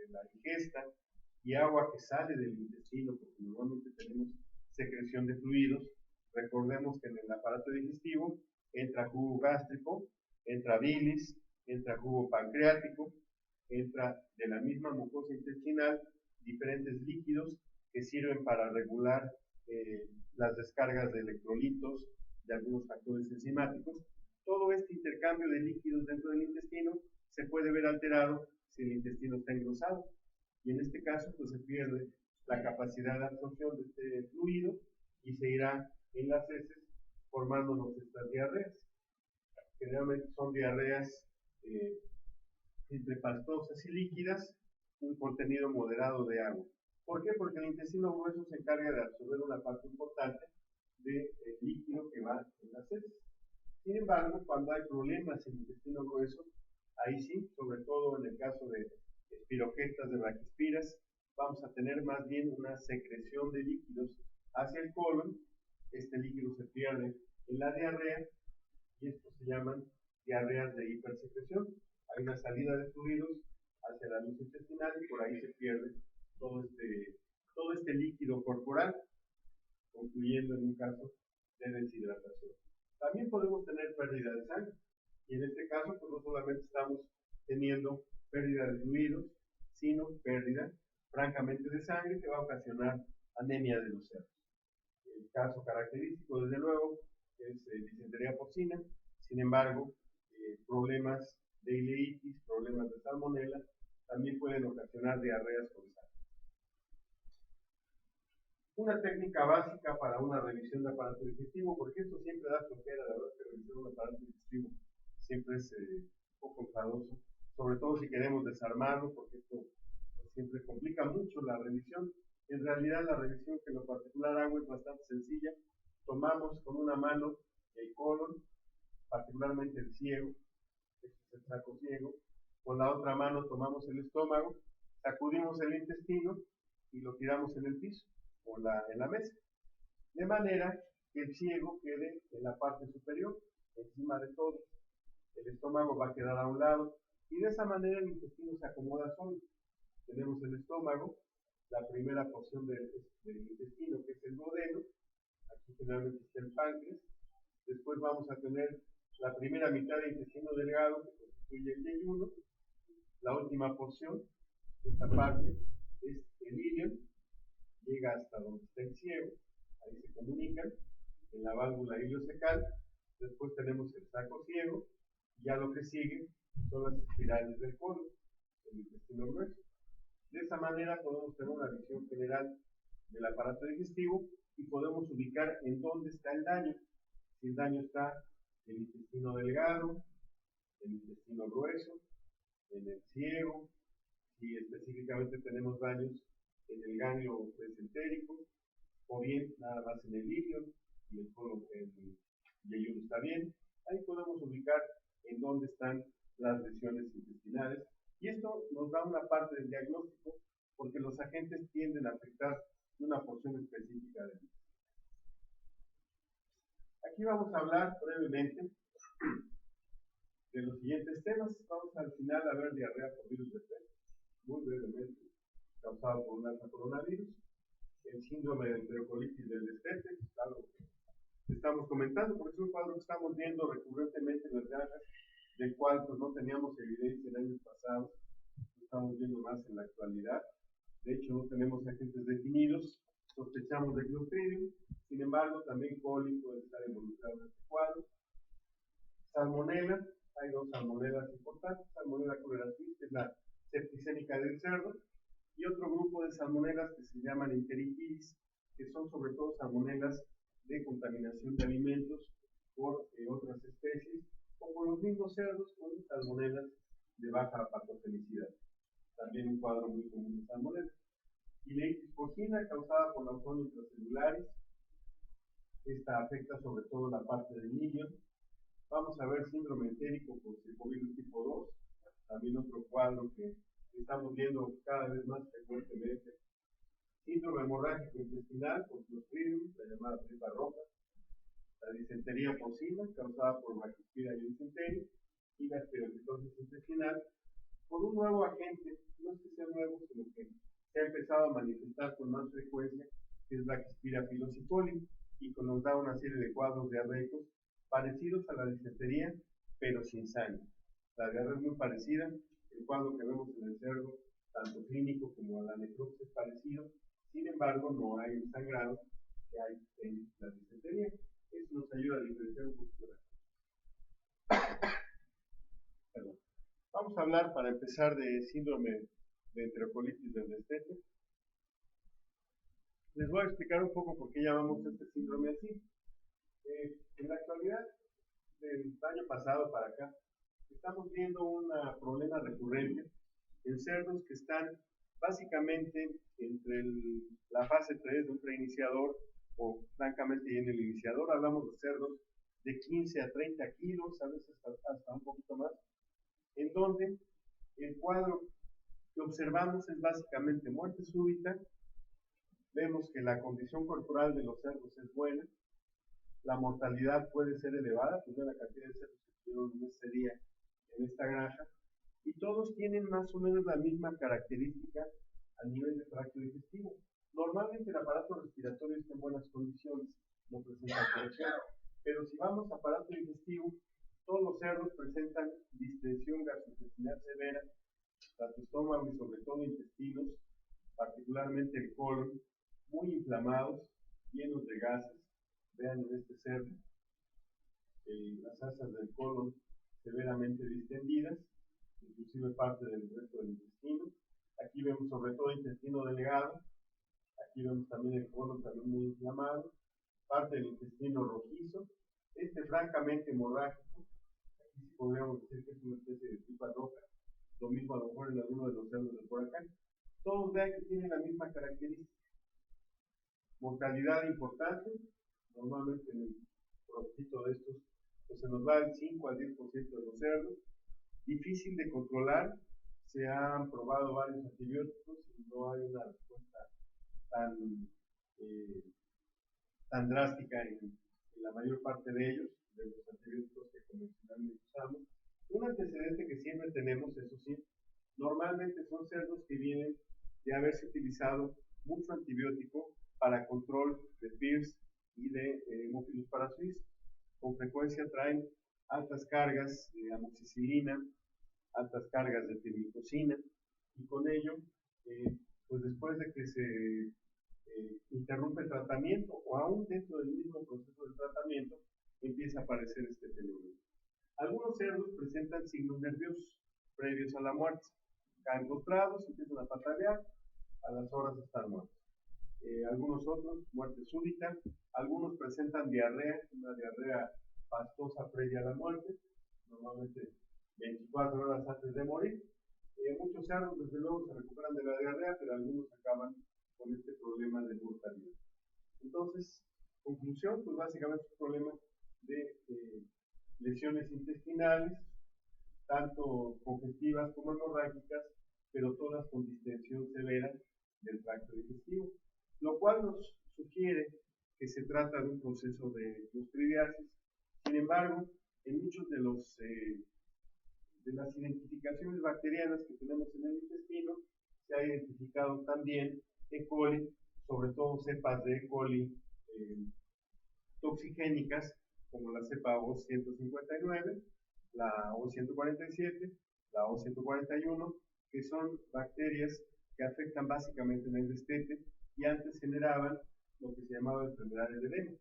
la ingesta y agua que sale del intestino, porque normalmente tenemos secreción de fluidos. Recordemos que en el aparato digestivo entra jugo gástrico, entra bilis, entra jugo pancreático, entra de la misma mucosa intestinal diferentes líquidos que sirven para regular las descargas de electrolitos, de algunos factores enzimáticos. Todo este intercambio de líquidos dentro del intestino se puede ver alterado si el intestino está engrosado. Y en este caso, pues se pierde la capacidad de absorción de este fluido y se irá en las heces formándonos estas diarreas. Generalmente son diarreas entre pastosas y líquidas, un contenido moderado de agua. ¿Por qué? Porque el intestino grueso se encarga de absorber una parte importante del líquido que va en las heces. Sin embargo, cuando hay problemas en el intestino grueso, ahí sí, sobre todo en el caso de espiroquetas de braquispiras, vamos a tener más bien una secreción de líquidos hacia el colon. Este líquido se pierde en la diarrea y estos se llaman diarreas de hipersecreción. Hay una salida de fluidos hacia la luz intestinal y por ahí se pierde todo este líquido corporal, concluyendo en un caso de deshidratación. También podemos tener pérdida de sangre, y en este caso pues no solamente estamos teniendo pérdida de fluidos, sino pérdida francamente de sangre que va a ocasionar anemia de los cerdos. El caso característico, desde luego, es disentería porcina. Sin embargo, problemas de ileitis, problemas de salmonela, también pueden ocasionar diarreas con sangre. Una técnica básica para una revisión de aparato digestivo, porque esto siempre da flojera, la verdad que revisar un aparato digestivo siempre es un poco enfadoso, sobre todo si queremos desarmarlo, porque esto siempre complica mucho la revisión. En realidad la revisión que en lo particular hago es bastante sencilla. Tomamos con una mano el colon, particularmente el ciego, este es el saco ciego, con la otra mano tomamos el estómago, sacudimos el intestino y lo tiramos en el piso o en la mesa, de manera que el ciego quede en la parte superior, encima de todo. El estómago va a quedar a un lado y de esa manera el intestino se acomoda solo. Tenemos el estómago, la primera porción del intestino, que es el duodeno, aquí generalmente está el páncreas. Después vamos a tener la primera mitad del intestino delgado, que constituye el yeyuno. La última porción, esta parte, es el ilion, llega hasta donde está el ciego, ahí se comunican, en la válvula iliocecal. Después tenemos el saco ciego, y ya lo que sigue son las espirales del colon, el intestino grueso. De esa manera podemos tener una visión general del aparato digestivo y podemos ubicar en dónde está el daño. Si el daño está en el intestino delgado, en el intestino grueso, en el ciego, si específicamente tenemos daños en el ganglio mesentérico, o bien nada más en el ilion y el colon, el yeyuno está bien. Ahí podemos ubicar en dónde están las lesiones intestinales. Y esto nos da una parte del diagnóstico, porque los agentes tienden a afectar una porción específica del intestino. Aquí vamos a hablar brevemente de los siguientes temas. Vamos al final a ver diarrea por virus de P, muy brevemente, causado por un alfa coronavirus, el síndrome de enterocolitis del destete, algo que estamos comentando, porque es un cuadro que estamos viendo recurrentemente en las granjas, del cual pues no teníamos evidencia en años pasados, lo estamos viendo más en la actualidad. De hecho, no tenemos agentes definidos, sospechamos de Clostridium, sin embargo, también coli puede estar involucrado en este cuadro. Salmonela, hay dos salmonelas importantes, Salmonella collaris, que es la septicémica del cerdo, y otro grupo de salmonelas que se llaman enteritis, que son sobre todo salmonelas de contaminación de alimentos por otras especies, o por los mismos cerdos con salmonelas de baja patogenicidad. También un cuadro muy común de salmonela. Ileitis porcina, causada por lausones intracelulares. Esta afecta sobre todo la parte del niño. Vamos a ver síndrome entérico por circovirus tipo 2, también otro cuadro que estamos viendo cada vez más frecuentemente. Síndrome hemorrágico intestinal por Clostridium, la llamada tripa roja. La disentería porcina, causada por Brachyspira y disenteria, y la espiroquitosis intestinal, por un nuevo agente, no es que sea nuevo, sino que se ha empezado a manifestar con más frecuencia, que es Brachyspira pilosicoli, y que nos da una serie de cuadros diarreicos parecidos a la disentería, pero sin sangre. La diarrea es muy parecida, el cuadro que vemos en el cerdo, tanto clínico como la necropsia, es parecido, sin embargo no hay el sangrado que hay en la disentería. Eso nos ayuda a diferenciar un poquito Perdón. Vamos a hablar, para empezar, de síndrome de enterocolitis del destete. Les voy a explicar un poco por qué llamamos este síndrome así. En la actualidad, del año pasado para acá, estamos viendo un problema recurrente en cerdos que están básicamente entre la fase 3 de un preiniciador o francamente en el iniciador. Hablamos de cerdos de 15 a 30 kilos, a veces hasta un poquito más, en donde el cuadro que observamos es básicamente muerte súbita. Vemos que la condición corporal de los cerdos es buena, la mortalidad puede ser elevada, pues la cantidad de cerdos que estuvieron en ese día en esta granja, y todos tienen más o menos la misma característica a nivel del tracto digestivo. Normalmente el aparato respiratorio está en buenas condiciones, no presenta alteración, pero si vamos a aparato digestivo, todos los cerdos presentan distensión gastrointestinal severa, tanto estómago y sobre todo intestinos, particularmente el colon, muy inflamados, llenos de gases. Vean en este cerdo, las asas del colon severamente distendidas, inclusive parte del resto del intestino. Aquí vemos sobre todo intestino delgado, aquí vemos también el colon también muy inflamado, parte del intestino rojizo, francamente hemorrágico. Aquí sí podríamos decir que es una especie de tripa roja, lo mismo a lo mejor en alguno de los cerdos de por acá. Todos vean que tienen la misma característica. Mortalidad importante, normalmente en el propósito de estos, pues se nos va el 5 al 10% de los cerdos. Difícil de controlar, se han probado varios antibióticos y no hay una respuesta tan drástica en la mayor parte de ellos, de los antibióticos que convencionalmente usamos. Un antecedente que siempre tenemos, eso sí, normalmente son cerdos que vienen de haberse utilizado mucho antibiótico para control de PIRS y de Haemophilus parasuis. Con frecuencia traen altas cargas de amoxicilina, altas cargas de tirmicocina, y con ello, pues después de que se interrumpe el tratamiento o aún dentro del mismo proceso de tratamiento, empieza a aparecer este fenómeno. Algunos cerdos presentan signos nerviosos previos a la muerte. Caen postrados, empiezan a patalear, a las horas están muertos. Algunos otros, muerte súbita. Algunos presentan diarrea, una diarrea pastosa previa a la muerte, normalmente 24 horas antes de morir. Muchos cerdos, desde luego, se recuperan de la diarrea, pero algunos acaban con este problema de mortalidad. Entonces, conclusión, pues básicamente es un problema de lesiones intestinales, tanto congestivas como hemorrágicas, pero todas con distensión severa del tracto digestivo, lo cual nos sugiere que se trata de un proceso de clostridiasis. Sin embargo, en muchos de las identificaciones bacterianas que tenemos en el intestino, se ha identificado también E. coli, sobre todo cepas de E. coli toxigénicas, como la cepa O159, la O147, la O141, que son bacterias que afectan básicamente en el destete y antes generaban lo que se llamaba enfermedad del edema.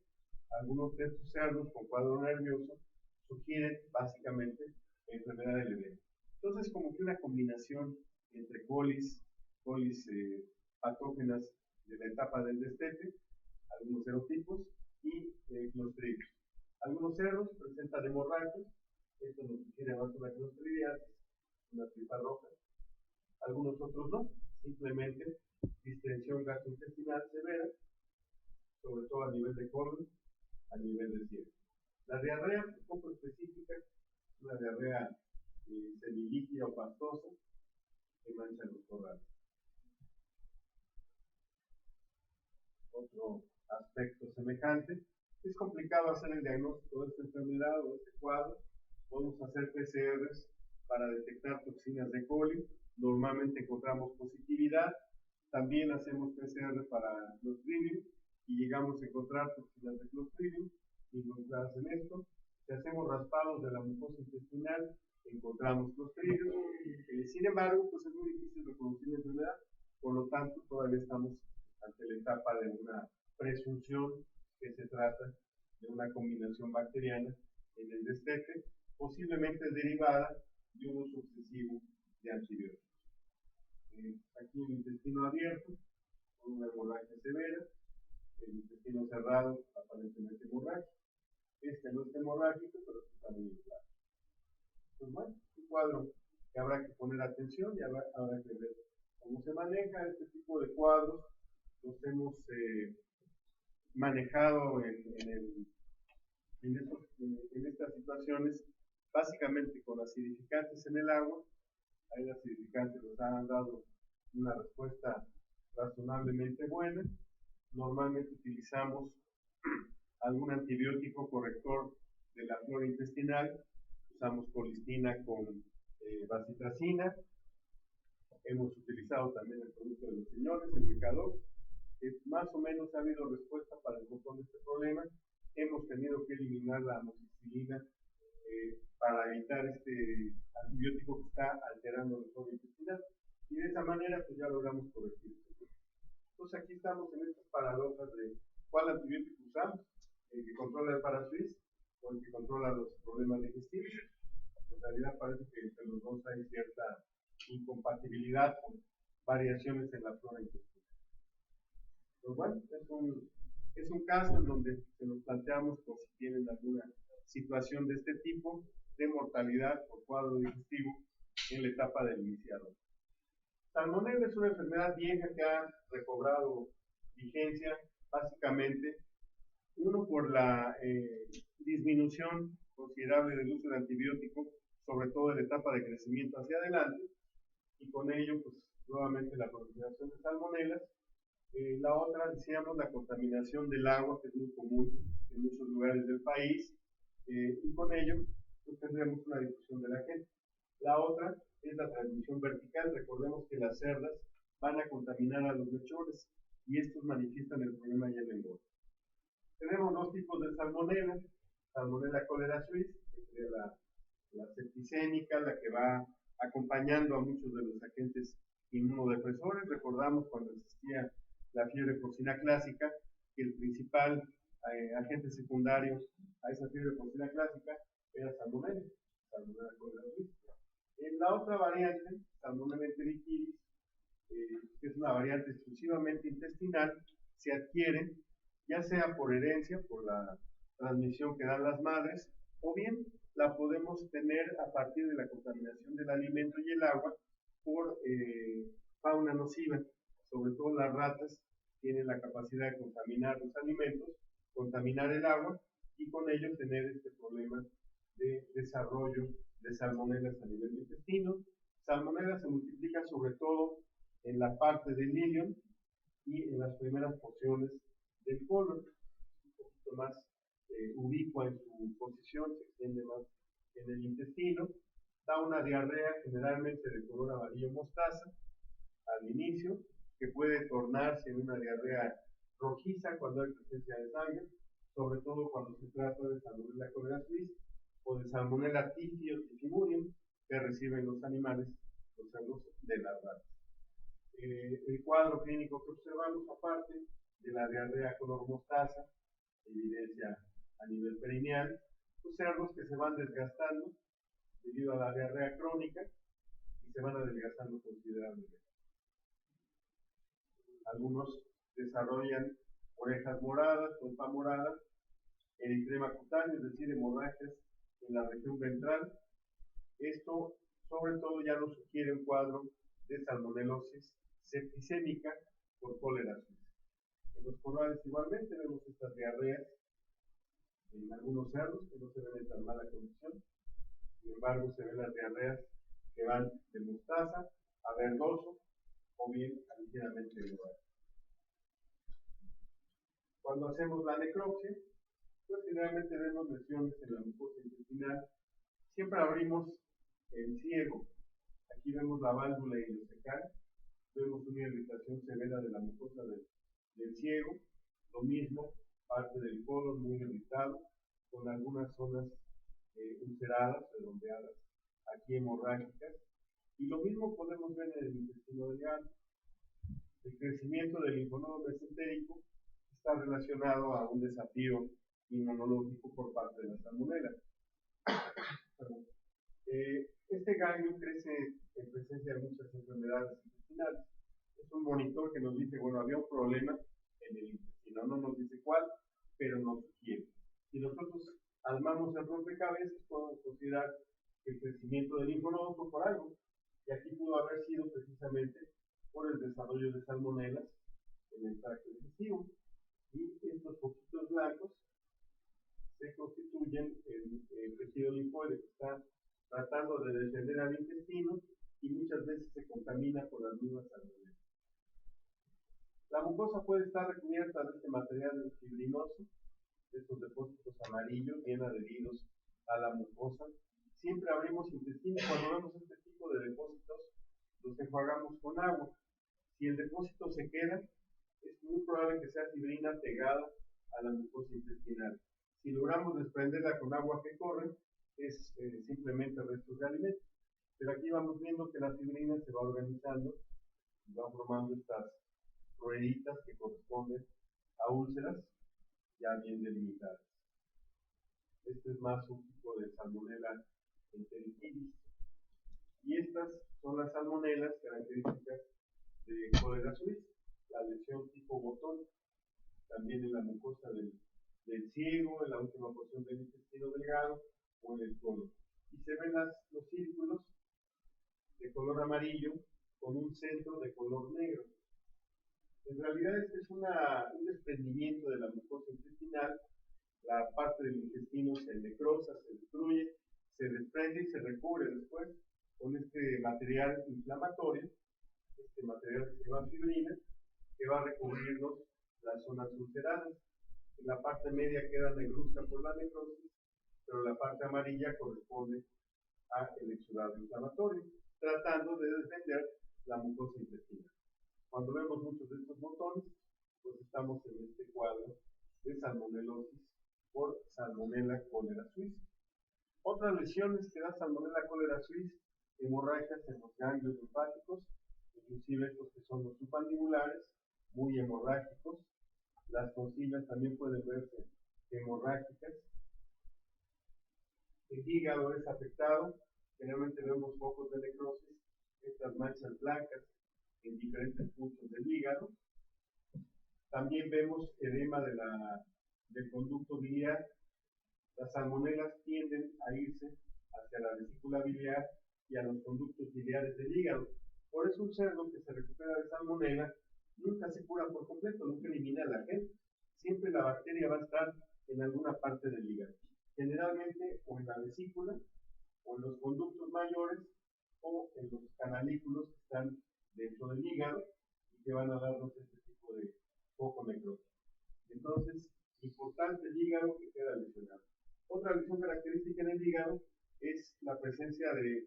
Algunos de estos cerdos con cuadro nervioso sugieren básicamente enfermedad del edema. Entonces, como que una combinación entre colis patógenas de la etapa del destete, algunos serotipos, y clostridios. Algunos cerdos presentan hemorragias, esto nos sugiere más una clostridiasis, una tripa roja. Algunos otros no, simplemente distensión gastrointestinal severa, sobre todo a nivel de colon, a nivel de cielo. La diarrea es un poco específica, una diarrea semilíquida o pastosa que mancha los corrales. Otro aspecto semejante, es complicado hacer el diagnóstico de esta enfermedad o de este cuadro. Podemos hacer PCRs para detectar toxinas de coli, normalmente encontramos positividad. También hacemos PCR para Clostridium y llegamos a encontrar toxinas de Clostridium involucradas en esto. Si hacemos raspados de la mucosa intestinal, encontramos Clostridium. Sin embargo, pues es muy difícil reproducir la enfermedad, por lo tanto, todavía estamos ante la etapa de una presunción que se trata de una combinación bacteriana en el destete, posiblemente derivada de un uso excesivo de antibióticos. Aquí el intestino abierto, con una hemorragia severa, el intestino cerrado, aparentemente hemorrágico. Este no está hemorrágico, pero está muy inflado. Pues bueno, un cuadro que habrá que poner atención y habrá que ver cómo se maneja este tipo de cuadros. Los hemos manejado en estas situaciones básicamente con acidificantes en el agua. Ahí los acidificantes nos han dado una respuesta razonablemente buena. Normalmente utilizamos algún antibiótico corrector de la flora intestinal. Usamos colistina con bacitracina. hemos utilizado también el producto de los señores, el Micador, más o menos ha habido respuesta para el control de este problema. Hemos tenido que eliminar la amoxicilina para evitar este antibiótico que está alterando la flora intestinal, y de esa manera pues ya logramos corregir esto. Entonces aquí estamos en estas paradojas de cuál antibiótico usamos, el que controla el parasuis o el que controla los problemas digestivos. En realidad parece que entre los dos hay cierta incompatibilidad con variaciones en la flora intestinal. Pues bueno, es un caso en donde se nos planteamos por si tienen alguna situación de este tipo de mortalidad por cuadro digestivo en la etapa del iniciador. Salmonella es una enfermedad vieja que ha recobrado vigencia, básicamente, uno por la disminución considerable del uso de antibióticos, sobre todo en la etapa de crecimiento hacia adelante, y con ello, pues, nuevamente la proliferación de salmonelas. La otra, decíamos, la contaminación del agua, que es muy común en muchos lugares del país, y con ello, pues, tendremos una difusión de la gente. La otra es la transmisión vertical. Recordemos que las cerdas van a contaminar a los lechones y estos manifiestan el problema ya en el engorde. Tenemos dos tipos de salmonela: Salmonella cholera suis, que sería la septicémica, la que va acompañando a muchos de los agentes inmunodepresores. Recordamos cuando existía la fiebre porcina clásica, que el principal agente secundario a esa fiebre porcina clásica era Salmonella cholera suis. La otra variante, Salmonella entericidis, que es una variante exclusivamente intestinal, se adquiere ya sea por herencia, por la transmisión que dan las madres, o bien la podemos tener a partir de la contaminación del alimento y el agua por fauna nociva. Sobre todo las ratas tienen la capacidad de contaminar los alimentos, contaminar el agua, y con ello tener este problema de desarrollo de salmonelas a nivel de intestino. Salmonella se multiplica sobre todo en la parte del ilion y en las primeras porciones del colon, un poquito más ubicua en su posición, se extiende más en el intestino, da una diarrea generalmente de color amarillo mostaza al inicio, que puede tornarse en una diarrea rojiza cuando hay presencia de sangre, sobre todo cuando se trata de Salmonella cholera suis o de Salmonella typhimurium que reciben los animales, los cerdos de las ratas. El cuadro clínico que observamos, aparte de la diarrea color mostaza, evidencia a nivel perineal, los cerdos que se van desgastando debido a la diarrea crónica y se van adelgazando considerablemente. Algunos desarrollan orejas moradas, trompa morada, eritema cutáneo, es decir, hemorragias en la región ventral. Esto, sobre todo, ya nos sugiere un cuadro de salmonelosis septicémica por cólera suis. En los corrales igualmente vemos estas diarreas en algunos cerdos que no se ven en tan mala condición. Sin embargo, se ven las diarreas que van de mostaza a verdoso o bien ligeramente global. Cuando hacemos la necropsia, pues generalmente vemos lesiones en la mucosa intestinal. Siempre abrimos el ciego. Aquí vemos la válvula ileocecal. Vemos una irritación severa de la mucosa del ciego. Lo mismo, parte del colon muy irritado, con algunas zonas ulceradas, redondeadas, aquí hemorrágicas. Y lo mismo podemos ver en el intestino delgado. El crecimiento del linfonodo mesentérico está relacionado a un desafío inmunológico por parte de la salmonela. Este ganglio crece en presencia de muchas enfermedades intestinales. Es un monitor que nos dice, bueno, había un problema en el intestino, no nos dice cuál, pero nos sugiere. Si nosotros armamos el rompecabezas, podemos considerar que el crecimiento del linfonodo fue por algo, y aquí pudo haber sido precisamente por el desarrollo de salmonelas en el tracto digestivo. Y estos poquitos blancos se constituyen el tejido linfoide que está tratando de descender al intestino y muchas veces se contamina por las mismas salmonelas. La mucosa puede estar recubierta de este material fibrinoso, de estos depósitos amarillos bien adheridos a la mucosa. Siempre abrimos intestino. Cuando vemos este tipo de depósitos, los enjuagamos con agua. Si el depósito se queda, es muy probable que sea fibrina pegada a la mucosa intestinal. Si logramos desprenderla con agua que corre, es simplemente restos de alimento. Pero aquí vamos viendo que la fibrina se va organizando y va formando estas rueditas que corresponden a úlceras ya bien delimitadas. Este es más un tipo de Salmonella enteritis. Y estas son las salmonelas características de cólera suiza, la lesión tipo botón, también en la mucosa del ciego, en la última porción del intestino delgado o en el colon. Y se ven los círculos de color amarillo con un centro de color negro. En realidad este es un desprendimiento de la mucosa intestinal. La parte del intestino se necrosa, se destruye, se desprende y se recubre después con este material inflamatorio, este material que se llama fibrina, que va a recubrirnos las zonas ulceradas. En la parte media queda negruzca por la necrosis, pero la parte amarilla corresponde al exudado inflamatorio, tratando de defender la mucosa intestinal. Cuando vemos muchos de estos botones, pues estamos en este cuadro de salmonelosis por Salmonella cólera suiza. Otras lesiones que da Salmonella cólera suiza, hemorragias en los ganglios linfáticos, inclusive estos que son los submandibulares, muy hemorrágicos. Las tonsilas también pueden verse hemorrágicas. El hígado es afectado, generalmente vemos focos de necrosis, estas manchas blancas en diferentes puntos del hígado. También vemos edema del conducto biliar. Las salmonelas tienden a irse hacia la vesícula biliar y a los conductos biliares del hígado. Por eso un cerdo que se recupera de salmonela nunca se cura por completo, nunca elimina la gente. Siempre la bacteria va a estar en alguna parte del hígado. Generalmente o en la vesícula, o en los conductos mayores, o en los canalículos que están dentro del hígado y que van a darnos este tipo de foco necrótico. Entonces, importante el hígado que queda lesionado. Otra lesión característica en el hígado es la presencia de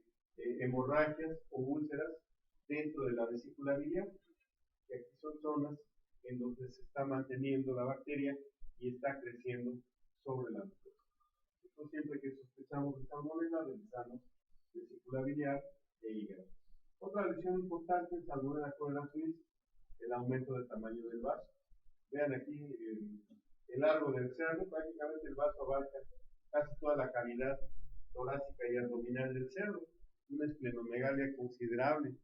hemorragias o úlceras dentro de la vesícula biliar, que aquí son zonas en donde se está manteniendo la bacteria y está creciendo sobre la mucosa. Entonces, siempre que sospechamos de salmonela, revisamos vesícula biliar e hígado. Otra lesión importante en Salmonella cólera suiza, el aumento del tamaño del vaso. Vean aquí el largo del cerdo, prácticamente el vaso abarca casi toda la cavidad torácica y abdominal del cerdo, una esplenomegalia considerable.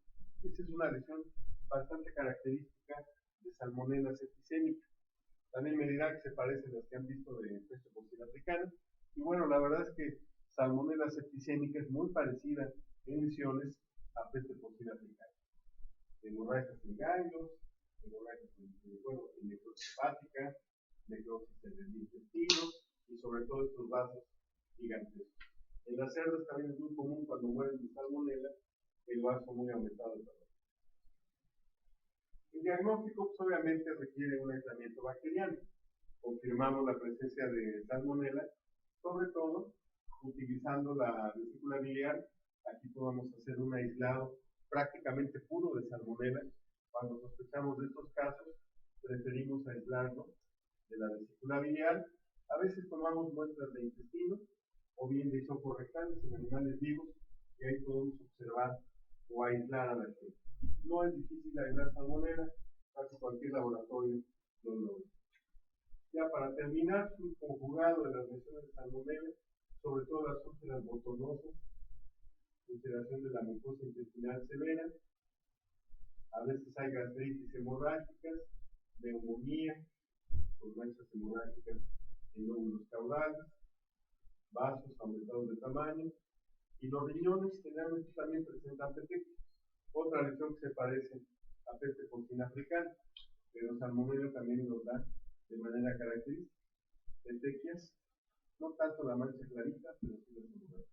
Esta es una lesión bastante característica de Salmonella septicémica. También me dirá que se parecen a las que han visto de peste porcina africana. Y bueno, la verdad es que Salmonella septicémica es muy parecida en lesiones a peste porcina africana. Hemorragias en ganglios, hemorragias en necrosis hepática, necrosis en el intestino y sobre todo estos vasos gigantescos. En las cerdas también es muy común cuando mueren de salmonela el vaso muy aumentado de tamaño. El diagnóstico pues, obviamente requiere un aislamiento bacteriano. Confirmamos la presencia de salmonela, sobre todo utilizando la vesícula biliar. Aquí podemos hacer un aislado prácticamente puro de salmonela. Cuando sospechamos de estos casos, preferimos aislarlo de la vesícula biliar. A veces tomamos muestras de intestino o bien de hisopos rectales en animales vivos y ahí podemos observar o aislar a la gente. No es difícil aislar salmonela, casi cualquier laboratorio lo logra. Ya para terminar, un conjugado de las lesiones de salmonela, sobre todo las úlceras botonosas, ulceración de la mucosa intestinal severa, a veces hay gastritis hemorrágicas, neumonía, con manchas hemorrágicas en lóbulos caudales, vasos aumentados de tamaño, y los riñones generalmente también presentan petequias. Otra lesión que se parece a peste porcina africana, pero salmonella también nos da de manera característica. Petequias, no tanto la mancha clarita, pero sí las hemorragias.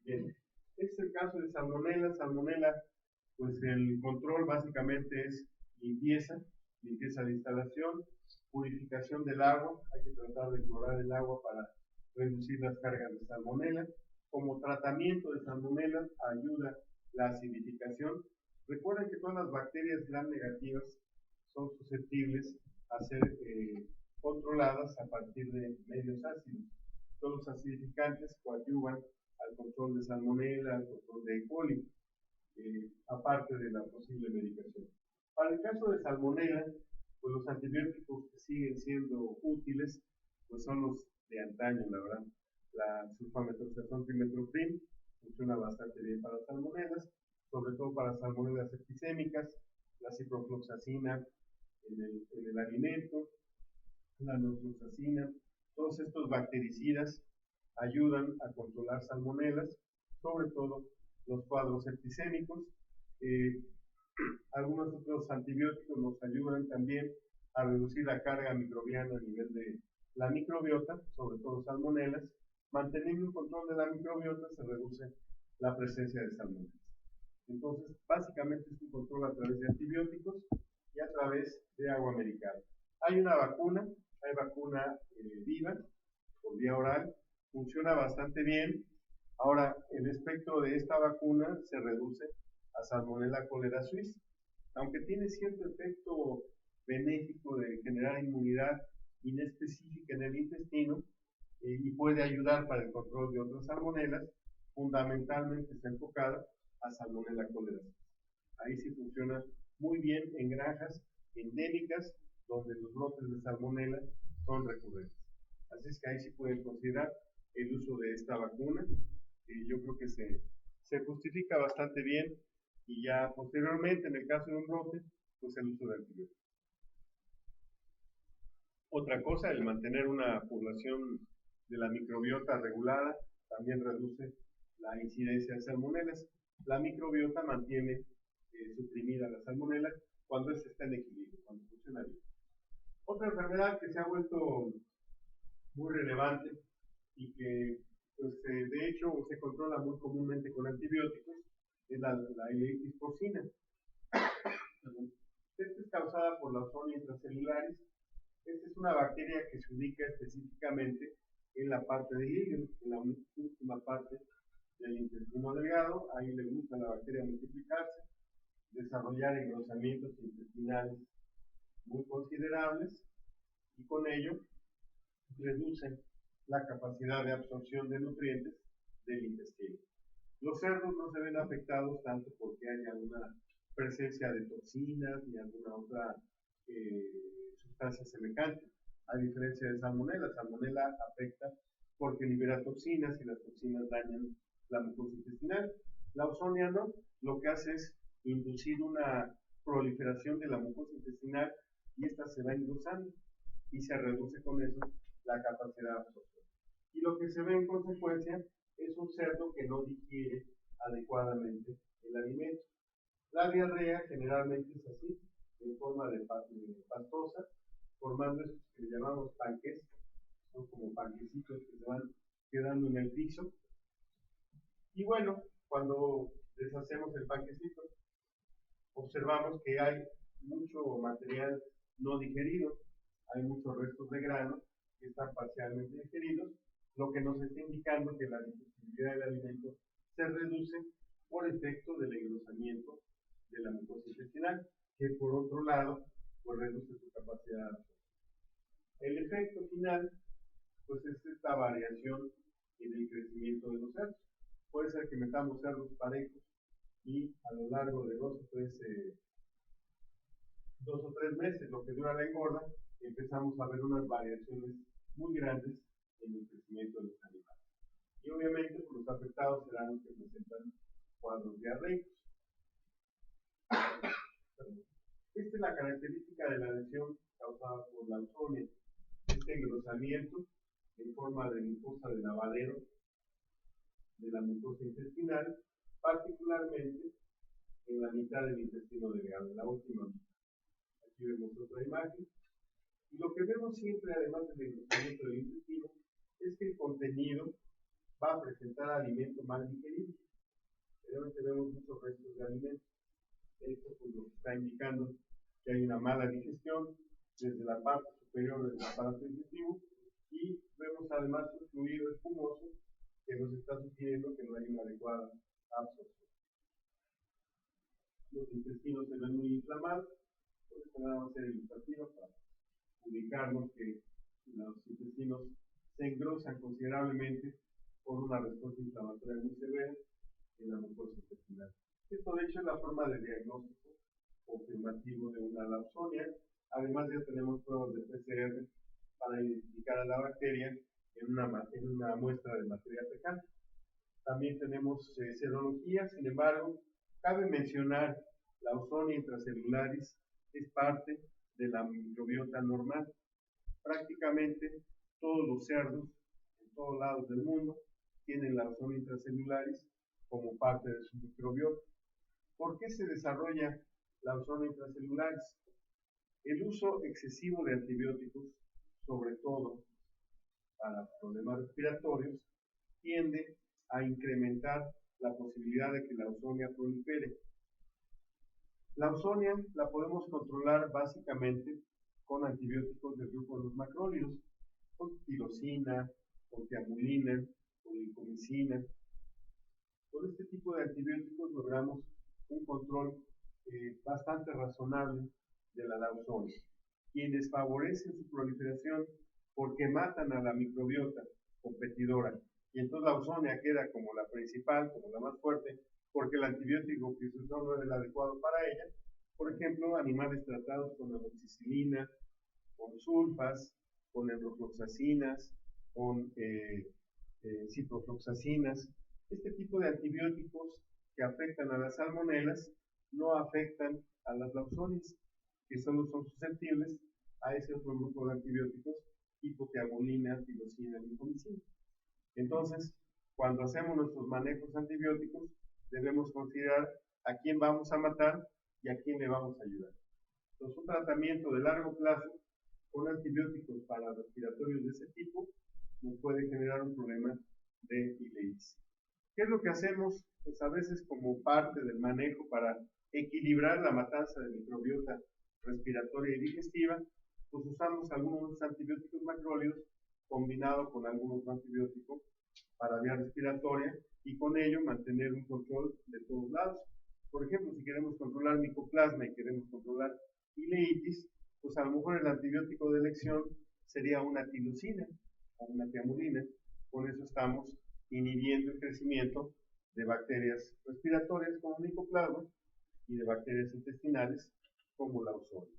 Bien, este es el caso de salmonella. Salmonella, pues el control básicamente es limpieza de instalación, purificación del agua. Hay que tratar de clorar el agua para reducir las cargas de salmonella. Como tratamiento de salmonella ayuda la acidificación. Recuerden que todas las bacterias gram negativas son susceptibles a ser controladas a partir de medios ácidos. Todos los acidificantes coadyuvan al control de salmonela, al control de E. coli, aparte de la posible medicación. Para el caso de salmonela, pues los antibióticos que siguen siendo útiles, pues son los de antaño, la verdad. La sulfamethoxazón trimethoprim funciona bastante bien para salmonelas, sobre todo para salmonelas septicémicas, la ciprofloxacina en el alimento, la norfloxacina. Todos estos bactericidas ayudan a controlar salmonelas, sobre todo los cuadros septicémicos. Algunos otros antibióticos nos ayudan también a reducir la carga microbiana a nivel de la microbiota, sobre todo salmonelas. Manteniendo un control de la microbiota se reduce la presencia de salmonelas. Entonces, básicamente es un control a través de antibióticos y a través de agua medical. Hay una vacuna, hay vacuna viva, por vía oral, funciona bastante bien. Ahora, el espectro de esta vacuna se reduce a Salmonella cholera suis, aunque tiene cierto efecto benéfico de generar inmunidad inespecífica en el intestino y puede ayudar para el control de otras salmonelas, fundamentalmente está enfocada a Salmonella cholera suis. Ahí sí funciona muy bien en granjas endémicas donde los brotes de salmonela son recurrentes. Así es que ahí sí pueden considerar el uso de esta vacuna, y yo creo que se justifica bastante bien, y ya posteriormente, en el caso de un brote, pues el uso de antibióticos. Otra cosa, el mantener una población de la microbiota regulada también reduce la incidencia de salmonelas. La microbiota mantiene suprimida la salmonela cuando ésta está en equilibrio, cuando funciona bien. Otra enfermedad que se ha vuelto muy relevante y que pues, de hecho se controla muy comúnmente con antibióticos es la ileitis porcina. Esta es causada por la Ausonia intracellularis. Esta es una bacteria que se ubica específicamente en la parte del hígado, en la última parte del intestino delgado. Ahí le gusta a la bacteria multiplicarse, desarrollar engrosamientos intestinales muy considerables, y con ello reducen la capacidad de absorción de nutrientes del intestino. Los cerdos no se ven afectados tanto porque haya una presencia de toxinas ni alguna otra sustancia semejante, a diferencia de salmonela. Salmonela afecta porque libera toxinas y las toxinas dañan la mucosa intestinal. La Ausonia no, lo que hace es inducir una proliferación de la mucosa intestinal y esta se va engrosando y se reduce con eso la capacidad de absorción. Y lo que se ve en consecuencia es un cerdo que no digiere adecuadamente el alimento. La diarrea generalmente es así, en forma de pastosa, formando estos que le llamamos panques, son como panquecitos que se van quedando en el piso. Y bueno, cuando deshacemos el panquecito, observamos que hay mucho material no digerido, hay muchos restos de grano que están parcialmente digeridos, lo que nos está indicando que la digestibilidad del alimento se reduce por efecto del engrosamiento de la mucosa intestinal, que por otro lado, pues reduce su capacidad de absorción. El efecto final, pues es esta variación en el crecimiento de los cerdos. Puede ser que metamos cerdos parejos y a lo largo de 2 o 3 meses, lo que dura la engorda, empezamos a ver unas variaciones muy grandes en el crecimiento de los animales. Y obviamente pues, los afectados serán los que presentan cuadros diarreicos. Esta es la característica de la lesión causada por la Ausonia. Este engrosamiento en forma de mucosa de lavadero de la mucosa intestinal, particularmente en la mitad del intestino delgado, en la última mitad. Aquí vemos otra imagen. Y lo que vemos siempre, además del engrosamiento del intestino, es que el contenido va a presentar alimento mal digerido. Realmente vemos muchos restos de alimentos. Esto pues, nos está indicando que hay una mala digestión desde la parte superior del aparato digestivo, y vemos además un fluido espumoso que nos está sugiriendo que no hay una adecuada absorción. los intestinos se ven muy inflamados, pues esta va a ser ilustrativa para ubicarnos que los intestinos se engrosan considerablemente por una respuesta inflamatoria muy severa en la mucosa intestinal. Esto de hecho es la forma de diagnóstico confirmativo de una lawsonia. Además ya tenemos pruebas de PCR para identificar a la bacteria en una muestra de materia fecal. También tenemos serología, sin embargo, cabe mencionar la Lawsonia intracellularis es parte de la microbiota normal. Prácticamente todos los cerdos en todos lados del mundo tienen la Lawsonia intracellularis como parte de su microbiota. ¿Por qué se desarrolla la Lawsonia intracellularis? El uso excesivo de antibióticos, sobre todo para problemas respiratorios, tiende a incrementar la posibilidad de que la Lawsonia prolifere. La Lawsonia la podemos controlar básicamente con antibióticos del grupo de los macrólidos, con tirosina, con tiamulina, con lincomicina. Con este tipo de antibióticos logramos un control bastante razonable de la Lawsonia, quienes favorecen su proliferación porque matan a la microbiota competidora. Y entonces la Lawsonia queda como la principal, como la más fuerte, porque el antibiótico que se usó no era el adecuado para ella. Por ejemplo, animales tratados con amoxicilina, con sulfas, con enrofloxacinas, con ciprofloxacinas. Este tipo de antibióticos que afectan a las salmonelas no afectan a las Lawsonias, que solo son susceptibles a ese otro grupo de antibióticos tipo tiamulina, tirosina, lincomicina. Entonces, cuando hacemos nuestros manejos antibióticos, debemos considerar a quién vamos a matar y a quién le vamos a ayudar. Entonces, un tratamiento de largo plazo con antibióticos para respiratorios de ese tipo nos puede generar un problema de ileitis. ¿Qué es lo que hacemos? Pues a veces como parte del manejo para equilibrar la matanza de microbiota respiratoria y digestiva, pues usamos algunos antibióticos macrólidos combinado con algunos antibióticos para vía respiratoria y con ello mantener un control de todos lados. Por ejemplo, si queremos controlar micoplasma y queremos controlar ileitis, pues a lo mejor el antibiótico de elección sería una tirosina o una tiamulina. Con eso estamos inhibiendo el crecimiento de bacterias respiratorias como micoplasma y de bacterias intestinales como la Lawsonia.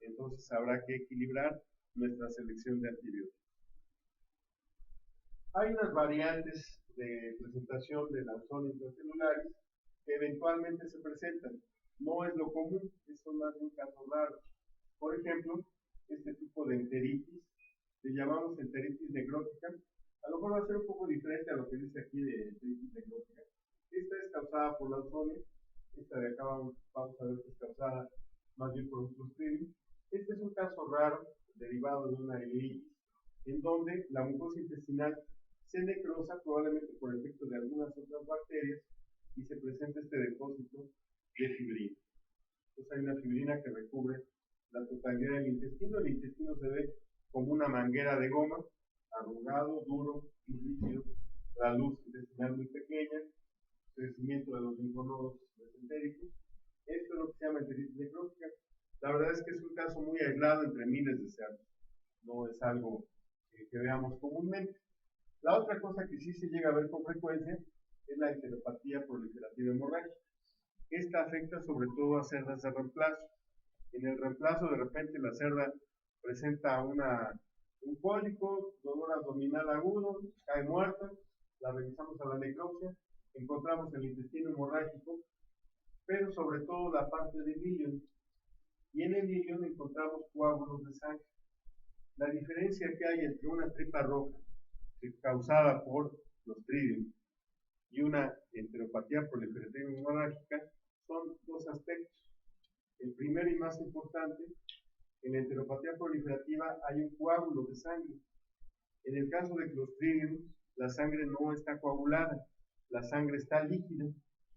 Entonces habrá que equilibrar nuestra selección de antibióticos. Hay unas variantes de presentación de Lawsonia intracellularis que eventualmente se presentan. No es lo común, son más bien casos raros. Por ejemplo, este tipo de enteritis, le llamamos enteritis necrótica. A lo mejor va a ser un poco diferente a lo que dice aquí de enteritis necrótica. Esta es causada por Lawsonia. Esta de acá vamos a ver que es causada más bien por un Clostridium. Este es un caso raro derivado de una ileitis, en donde la mucosa intestinal se necrosa probablemente por efecto de algunas otras bacterias y se presenta este depósito de fibrina. Entonces hay una fibrina que recubre la totalidad del intestino. El intestino se ve como una manguera de goma, arrugado, duro y rígido, la luz intestinal muy pequeña, crecimiento de los linfonodos mesentéricos. Esto es lo que se llama enteritis necrótica. La verdad es que es un caso muy aislado entre miles de cerdos. No es algo que veamos comúnmente. La otra cosa que sí se llega a ver con frecuencia es la enteropatía proliferativa hemorrágica. Esta afecta sobre todo a cerdas de reemplazo. En el reemplazo, de repente, la cerda presenta un cólico, dolor abdominal agudo, cae muerta, la revisamos a la necropsia, encontramos el intestino hemorrágico, pero sobre todo la parte del ilion. Y en el ilion encontramos coágulos de sangre. La diferencia que hay entre una tripa roja causada por Clostridium y una enteropatía proliferativa hemorrágica son dos aspectos. El primero y más importante, en la enteropatía proliferativa hay un coágulo de sangre. En el caso de Clostridium, la sangre no está coagulada, la sangre está líquida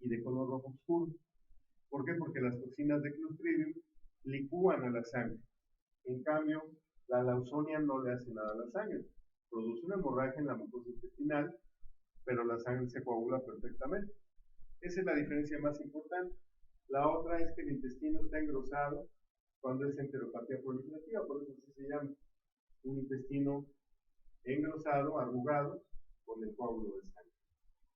y de color rojo oscuro. ¿Por qué? Porque las toxinas de Clostridium licúan a la sangre. En cambio, la Lawsonia no le hace nada a la sangre. Produce una hemorragia en la mucosa intestinal, pero la sangre se coagula perfectamente. Esa es la diferencia más importante. La otra es que el intestino está engrosado cuando es enteropatía proliferativa, por eso así se llama. Un intestino engrosado, arrugado, con el coágulo de sangre.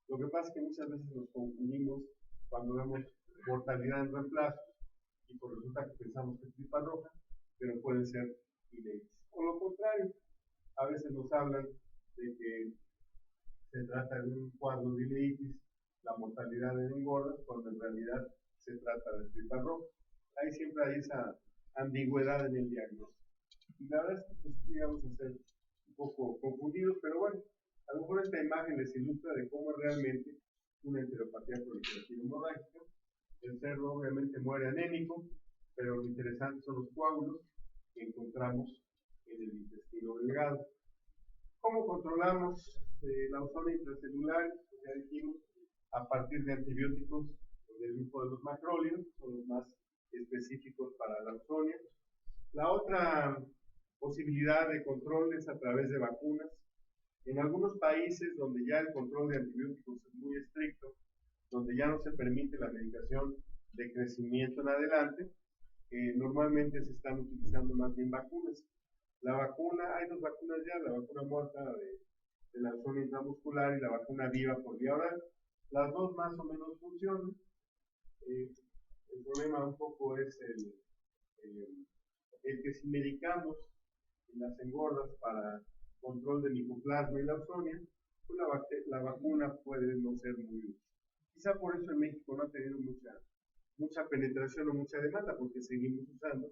Lo que pasa es que muchas veces nos confundimos cuando vemos mortalidad en reemplazo y por resulta que pensamos que es tripa roja, pero puede ser ileitis. O lo contrario, a veces nos hablan de que se trata de un cuadro de ileitis, la mortalidad en engordas, cuando en realidad se trata de tripa roja. Ahí siempre hay esa ambigüedad en el diagnóstico. Y la verdad es que pues, llegamos a ser un poco confundidos, pero bueno, a lo mejor esta imagen les ilustra de cómo es realmente una enteropatía proliferativa hemorrágica. El cerdo obviamente muere anémico, pero lo interesante son los coágulos que encontramos en el intestino delgado. ¿Cómo controlamos la ozonia intracelular? Pues ya dijimos, a partir de antibióticos del grupo de los macrólidos, son los más específicos para la ozonia. La otra posibilidad de control es a través de vacunas. En algunos países donde ya el control de antibióticos es muy estricto, donde ya no se permite la medicación de crecimiento en adelante, normalmente se están utilizando más bien vacunas. La vacuna, hay dos vacunas ya, la vacuna muerta de la zona intramuscular y la vacuna viva por vía oral. Las dos más o menos funcionan. El problema un poco es el que si medicamos en las engordas para control de micoplasma y la ozonia, pues la vacuna puede no ser muy útil. Quizá por eso en México no ha tenido mucha penetración o mucha demanda, porque seguimos usando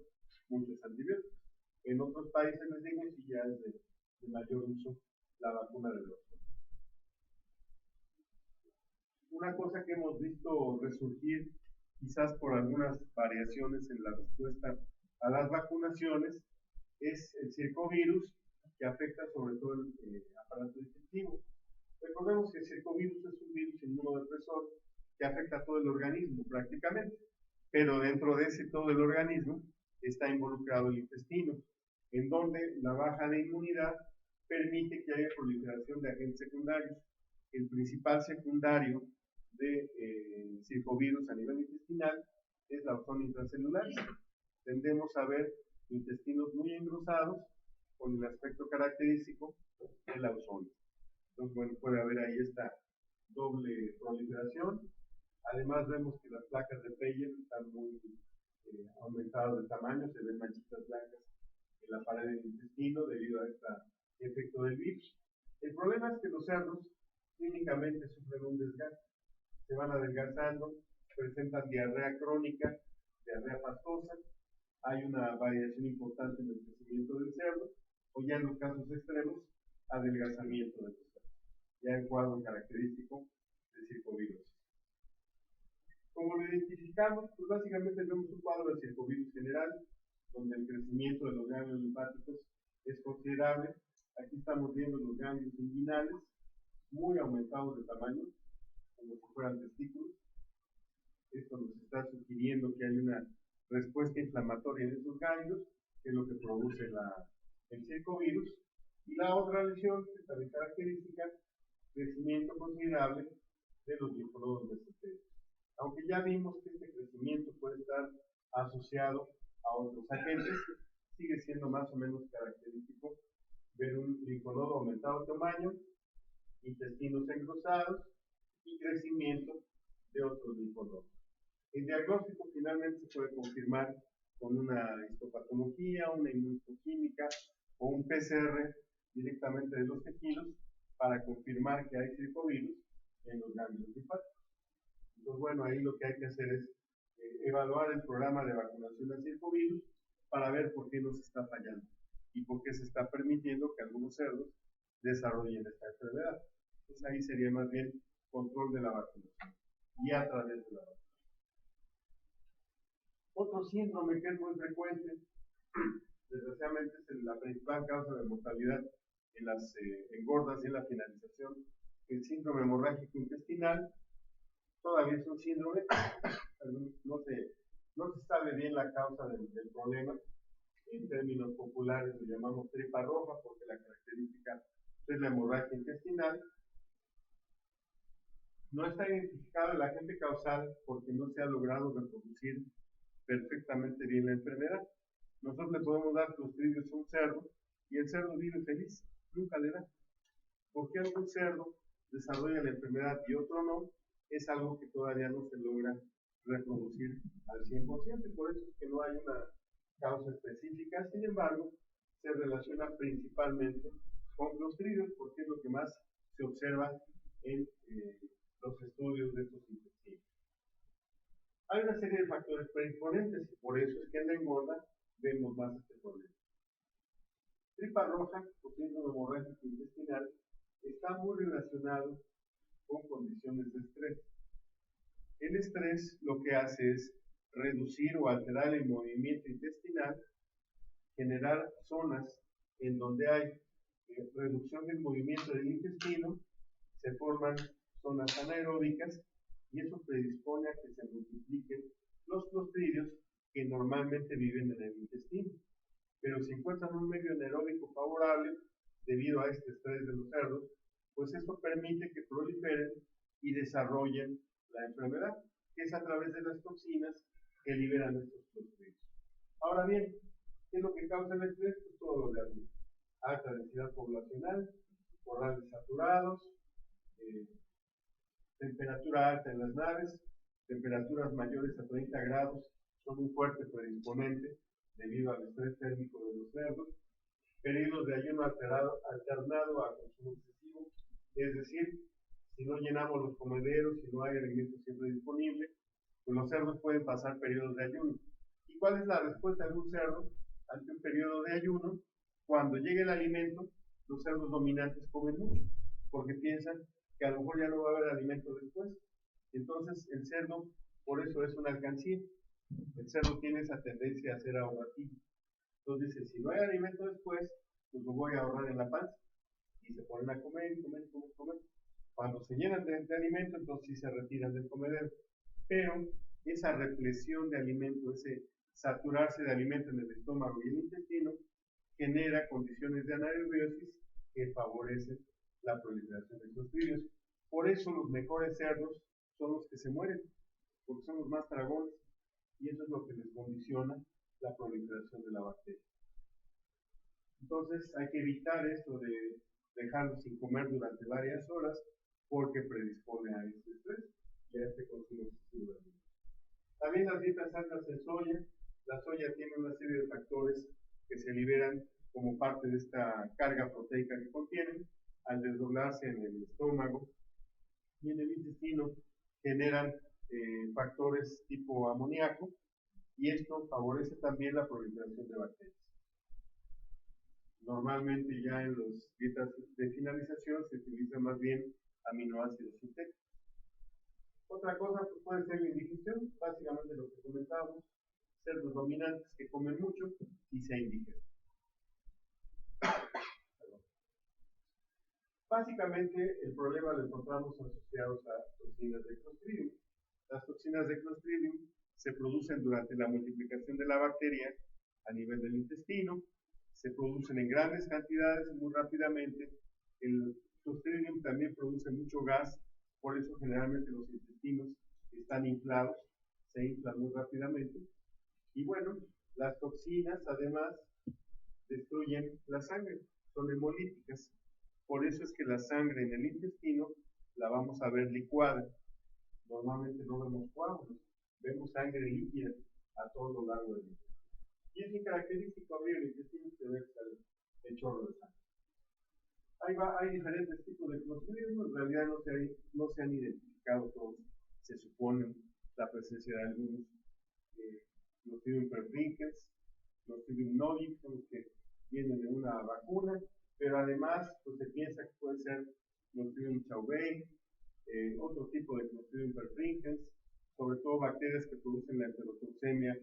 muchos antibióticos. En otros países les digo si ya es de mayor uso la vacuna de la ozonia. Una cosa que hemos visto resurgir, quizás por algunas variaciones en la respuesta a las vacunaciones, es el circovirus, que afecta sobre todo el aparato digestivo. Recordemos que el circovirus es un virus inmunodepresor que afecta a todo el organismo prácticamente, pero dentro de todo el organismo está involucrado el intestino, en donde la baja de inmunidad permite que haya proliferación de agentes secundarios. El principal secundario de circovirus a nivel intestinal es la ozonia intracelular. Tendemos a ver intestinos muy engrosados con el aspecto característico de la ozonia. Entonces, bueno, puede haber ahí esta doble proliferación. Además, vemos que las placas de Peyer están muy aumentadas de tamaño, se ven manchitas blancas en la pared del intestino debido a este efecto del virus. El problema es que los cerdos clínicamente sufren un desgaste, se van adelgazando, presentan diarrea crónica, diarrea pastosa, hay una variación importante en el crecimiento del cerdo, o ya en los casos extremos, adelgazamiento de los cerdos, ya el cuadro característico de circovirus. Como lo identificamos, pues básicamente vemos un cuadro de circovirus general, donde el crecimiento de los ganglios linfáticos es considerable. Aquí estamos viendo los ganglios inguinales, muy aumentados de tamaño, como si fueran testículos. Esto nos está sugiriendo que hay una respuesta inflamatoria en esos ganglios, que es lo que produce el circovirus. Y la otra lesión, que también característica, crecimiento considerable de los linfonodos mesentéricos. Aunque ya vimos que este crecimiento puede estar asociado a otros agentes, sigue siendo más o menos característico ver un linfonodo aumentado de tamaño, intestinos engrosados y crecimiento de otros linfonodos. El diagnóstico finalmente se puede confirmar con una histopatología, una inmunohistoquímica o un PCR directamente de los tejidos para confirmar que hay circovirus en los ganglios linfáticos. Entonces, bueno, ahí lo que hay que hacer es evaluar el programa de vacunación al circovirus para ver por qué nos está fallando y por qué se está permitiendo que algunos cerdos desarrollen esta enfermedad. Entonces, ahí sería más bien control de la vacunación y a través de la vacunación. Otro síndrome que es muy frecuente, desgraciadamente es la principal causa de mortalidad en las engordas y en la finalización, el síndrome hemorrágico intestinal. Todavía es un síndrome, no se sabe bien la causa del problema. En términos populares lo llamamos tripa roja porque la característica es la hemorragia intestinal. No está identificado el agente causal porque no se ha logrado reproducir perfectamente bien la enfermedad. Nosotros le podemos dar clostridios a un cerdo y el cerdo vive feliz, nunca le da. ¿Por qué algún cerdo desarrolla la enfermedad y otro no? Es algo que todavía no se logra reproducir al 100%, y por eso es que no hay una causa específica. Sin embargo, se relaciona principalmente con clostridios porque es lo que más se observa en los estudios de estos intestinos. Hay una serie de factores predisponentes y por eso es que en la engorda vemos más este problema. Tripa roja o síndrome hemorrágico intestinal está muy relacionado con condiciones de estrés. El estrés lo que hace es reducir o alterar el movimiento intestinal, generar zonas en donde hay reducción del movimiento del intestino, se forman zonas anaeróbicas y eso predispone a que se multipliquen los clostridios que normalmente viven en el intestino. Pero si encuentran un medio anaeróbico favorable debido a este estrés de los cerdos, pues eso permite que proliferen y desarrollen la enfermedad, que es a través de las toxinas que liberan estos clostridios. Ahora bien, ¿qué es lo que causa el estrés? Pues todo lo de arriba. Alta densidad poblacional, corrales saturados, temperatura alta en las naves, temperaturas mayores a 30 grados son un fuerte predisponente debido al estrés térmico de los cerdos, periodos de ayuno alternado a consumo excesivo, es decir, si no llenamos los comederos, si no hay alimento siempre disponible, pues los cerdos pueden pasar periodos de ayuno. ¿Y cuál es la respuesta de un cerdo ante un periodo de ayuno? Cuando llegue el alimento, los cerdos dominantes comen mucho, porque piensan que a lo mejor ya no va a haber alimento después. Entonces el cerdo, por eso es una alcancía. El cerdo tiene esa tendencia a ser ahorrativo. Entonces dice, si no hay alimento después, pues lo voy a ahorrar en la panza. Y se ponen a comer, comer, comer, comer. Cuando se llenan de alimento, entonces sí se retiran del comedero. Pero esa represión de alimento, ese saturarse de alimento en el estómago y el intestino, genera condiciones de anaerobiosis que favorecen la proliferación de clostridios. Por eso los mejores cerdos son los que se mueren, porque son los más tragones, y eso es lo que les condiciona la proliferación de la bacteria. Entonces hay que evitar esto de dejarlos sin comer durante varias horas, porque predispone a este estrés y a este consumo excesivo de alimentos. También las dietas altas en soya. La soya tiene una serie de factores que se liberan como parte de esta carga proteica que contienen, al desdoblarse en el estómago y en el intestino, generan factores tipo amoníaco, y esto favorece también la proliferación de bacterias. Normalmente ya en las dietas de finalización se utiliza más bien aminoácidos sintéticos. Otra cosa pues, puede ser la indigestión, básicamente lo que comentábamos, cerdos dominantes que comen mucho y se indigestan. Básicamente el problema lo encontramos asociados a toxinas de Clostridium. Las toxinas de Clostridium se producen durante la multiplicación de la bacteria a nivel del intestino, se producen en grandes cantidades muy rápidamente. El Clostridium también produce mucho gas, por eso generalmente los intestinos están inflados, se inflan muy rápidamente. Y bueno, las toxinas además destruyen la sangre, son hemolíticas. Por eso es que la sangre en el intestino la vamos a ver licuada. Normalmente no vemos coágulos, vemos sangre líquida a todo lo largo del intestino. Y es muy característico abrir el intestino y se ve el chorro de sangre. Hay diferentes tipos de clostridium, en realidad no se han identificado todos. Se supone la presencia de algunos Clostridium perfringens, Clostridium novi, son los que vienen de una vacuna, pero además pues, se piensa que puede ser Clostridium chauvei, otro tipo de Clostridium perfringens, sobre todo bacterias que producen la enterotoxemia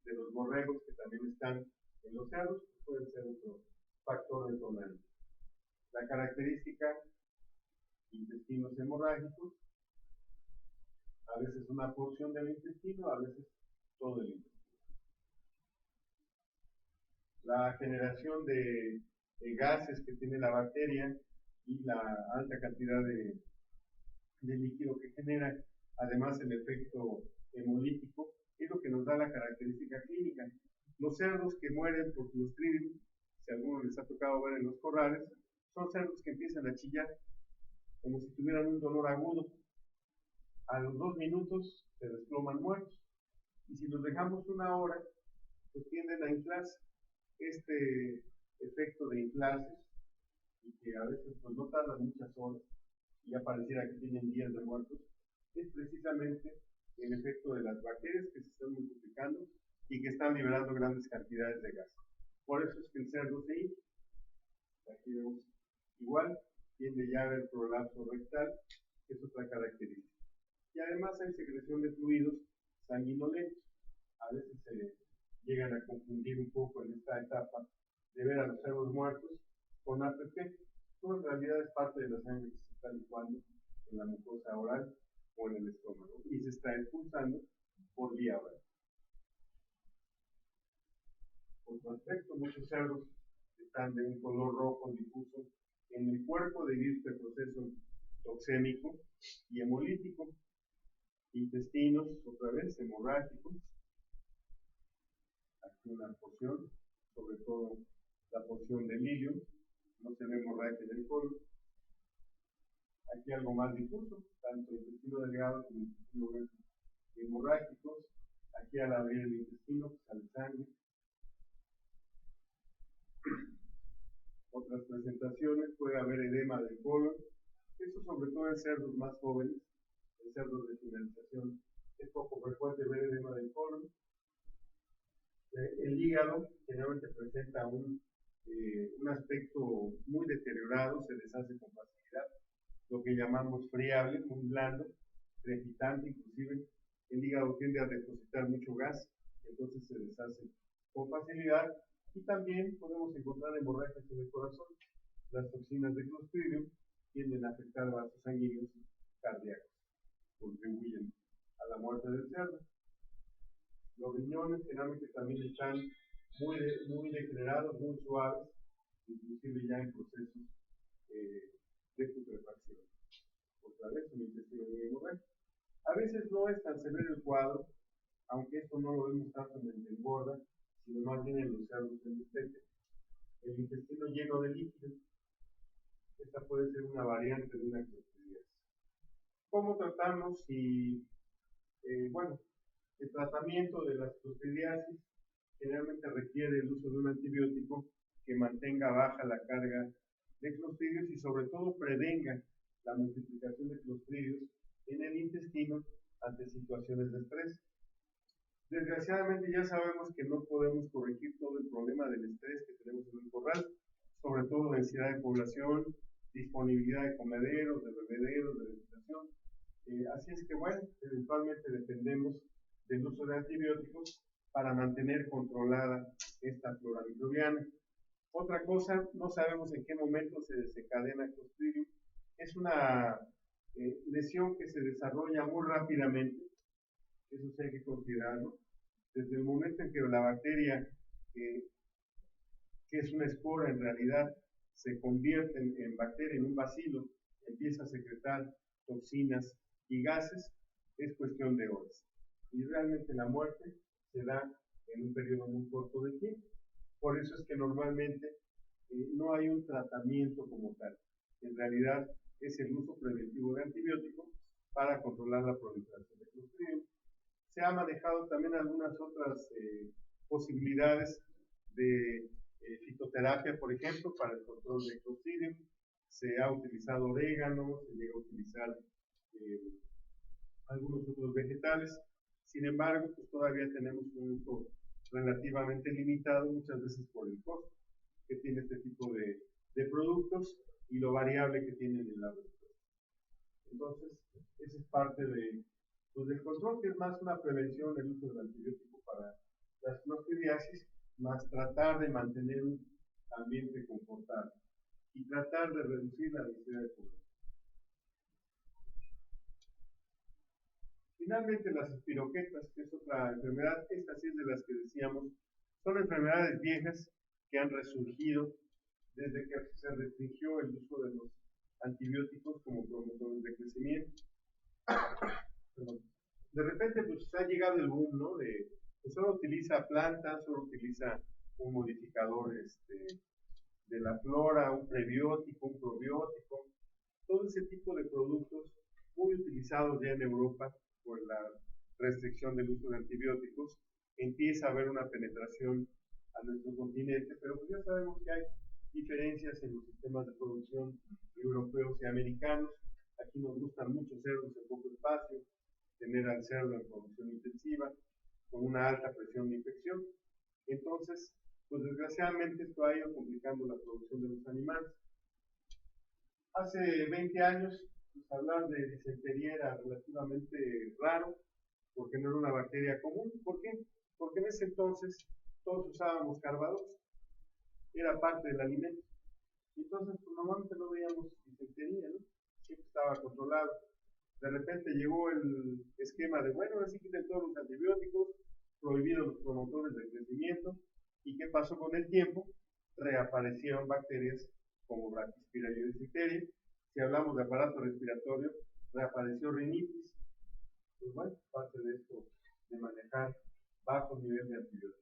de los borregos, que también están en los cerdos, que pueden ser otro factor detonante. La característica, intestinos hemorrágicos, a veces una porción del intestino, a veces todo el intestino. La generación de gases que tiene la bacteria y la alta cantidad de del líquido que genera, además el efecto hemolítico, es lo que nos da la característica clínica. Los cerdos que mueren por Clostridium, si a alguno les ha tocado ver en los corrales, son cerdos que empiezan a chillar, como si tuvieran un dolor agudo. A los 2 minutos se desploman muertos. Y si los dejamos 1 hora, pues tienden a inflarse. Este efecto de inflarse, y que a veces pues, no tardan muchas horas, y ya pareciera que tienen días de muertos, es precisamente el efecto de las bacterias que se están multiplicando y que están liberando grandes cantidades de gas. Por eso es que el cerdo se hincha. Aquí vemos igual, tiende ya a haber prolapso rectal, que es otra característica. Y además hay secreción de fluidos sanguinolentos. A veces se llegan a confundir un poco en esta etapa de ver a los cerdos muertos con APP. Esto en realidad es parte de la sangre que se está licuando en la mucosa oral o en el estómago y se está expulsando por vía oral. Por aspecto, muchos cerdos están de un color rojo difuso en el cuerpo debido a este proceso toxémico y hemolítico. Intestinos, otra vez, hemorrágicos. Aquí una porción, sobre todo la porción del ilio, no se ve hemorragia del colon. Aquí algo más difuso, tanto el intestino delgado como el intestino grueso hemorrágicos. Aquí al abrir el intestino pues, sale sangre. Otras presentaciones, puede haber edema del colon. Esto sobre todo en cerdos más jóvenes, en cerdos de finalización. Es poco frecuente ver edema del colon. El hígado generalmente presenta un aspecto muy deteriorado, se deshace con facilidad, lo que llamamos friable, muy blando, crepitante inclusive. El hígado tiende a depositar mucho gas, entonces se deshace con facilidad. Y también podemos encontrar hemorragias en el corazón. Las toxinas de Clostridium tienden a afectar vasos sanguíneos cardíacos, contribuyen a la muerte del cerdo. Los riñones generalmente también están muy degenerados, muy suaves, inclusive ya en procesos de putrefacción. Otra vez, un intestino muy hemorrágico. A veces no es tan severo el cuadro, aunque esto no lo vemos tanto en el de engorda, sino más bien en los cerdos en destete. El intestino lleno de líquido. Esta puede ser una variante de una clostridiasis. ¿Cómo tratamos? Bueno, el tratamiento de las clostridiasis generalmente requiere el uso de un antibiótico que mantenga baja la carga de clostridios y sobre todo prevenga la multiplicación de clostridios en el intestino ante situaciones de estrés. Desgraciadamente ya sabemos que no podemos corregir todo el problema del estrés que tenemos en el corral, sobre todo densidad de población, disponibilidad de comederos, de bebederos, de vegetación. Así es que bueno, eventualmente dependemos del uso de antibióticos para mantener controlada esta flora microbiana. Otra cosa, no sabemos en qué momento se desencadena Clostridium. Es una lesión que se desarrolla muy rápidamente. Eso sí hay que considerarlo. Desde el momento en que la bacteria, que es una espora en realidad, se convierte en bacteria, en un bacilo, empieza a secretar toxinas y gases, es cuestión de horas. Y realmente la muerte se da en un periodo muy corto de tiempo. Por eso es que normalmente no hay un tratamiento como tal. En realidad es el uso preventivo de antibióticos para controlar la proliferación de Clostridium. Se ha manejado también algunas otras posibilidades de fitoterapia, por ejemplo, para el control de Clostridium. Se ha utilizado orégano, se llega a utilizar algunos otros vegetales. Sin embargo, pues todavía tenemos un uso relativamente limitado, muchas veces por el costo que tiene este tipo de productos y lo variable que tienen en la respuesta. Entonces, esa es parte del control, que es más una prevención del uso del antibiótico para las clostridiasis, más tratar de mantener un ambiente confortable y tratar de reducir la densidad de población. Finalmente, las espiroquetas, que es otra enfermedad, estas sí es de las que decíamos, son enfermedades viejas que han resurgido desde que se restringió el uso de los antibióticos como promotores de crecimiento. De repente pues ha llegado el boom, ¿no? Pues solo utiliza plantas, solo utiliza un modificador de la flora, un prebiótico, un probiótico, todo ese tipo de productos muy utilizados ya en Europa por la restricción del uso de antibióticos. Empieza a haber una penetración a nuestro continente, pero pues ya sabemos que hay diferencias en los sistemas de producción europeos y americanos. Aquí nos gustan muchos cerdos en poco espacio, tener al cerdo en producción intensiva, con una alta presión de infección. Entonces, pues desgraciadamente esto ha ido complicando la producción de los animales. Hace 20 años, pues hablar de disentería era relativamente raro, porque no era una bacteria común. ¿Por qué? Porque en ese entonces todos usábamos Carbadox, era parte del alimento. Entonces, pues, normalmente no veíamos disentería, ¿no? Siempre estaba controlado. De repente llegó el esquema de, bueno, ahora sí quiten todos los antibióticos, prohibidos los promotores de crecimiento. ¿Y qué pasó con el tiempo? Reaparecieron bacterias como Brachyspira y disentería. Si hablamos de aparato respiratorio, reapareció rinitis. Pues bueno, parte de esto de manejar bajo nivel de antibióticos.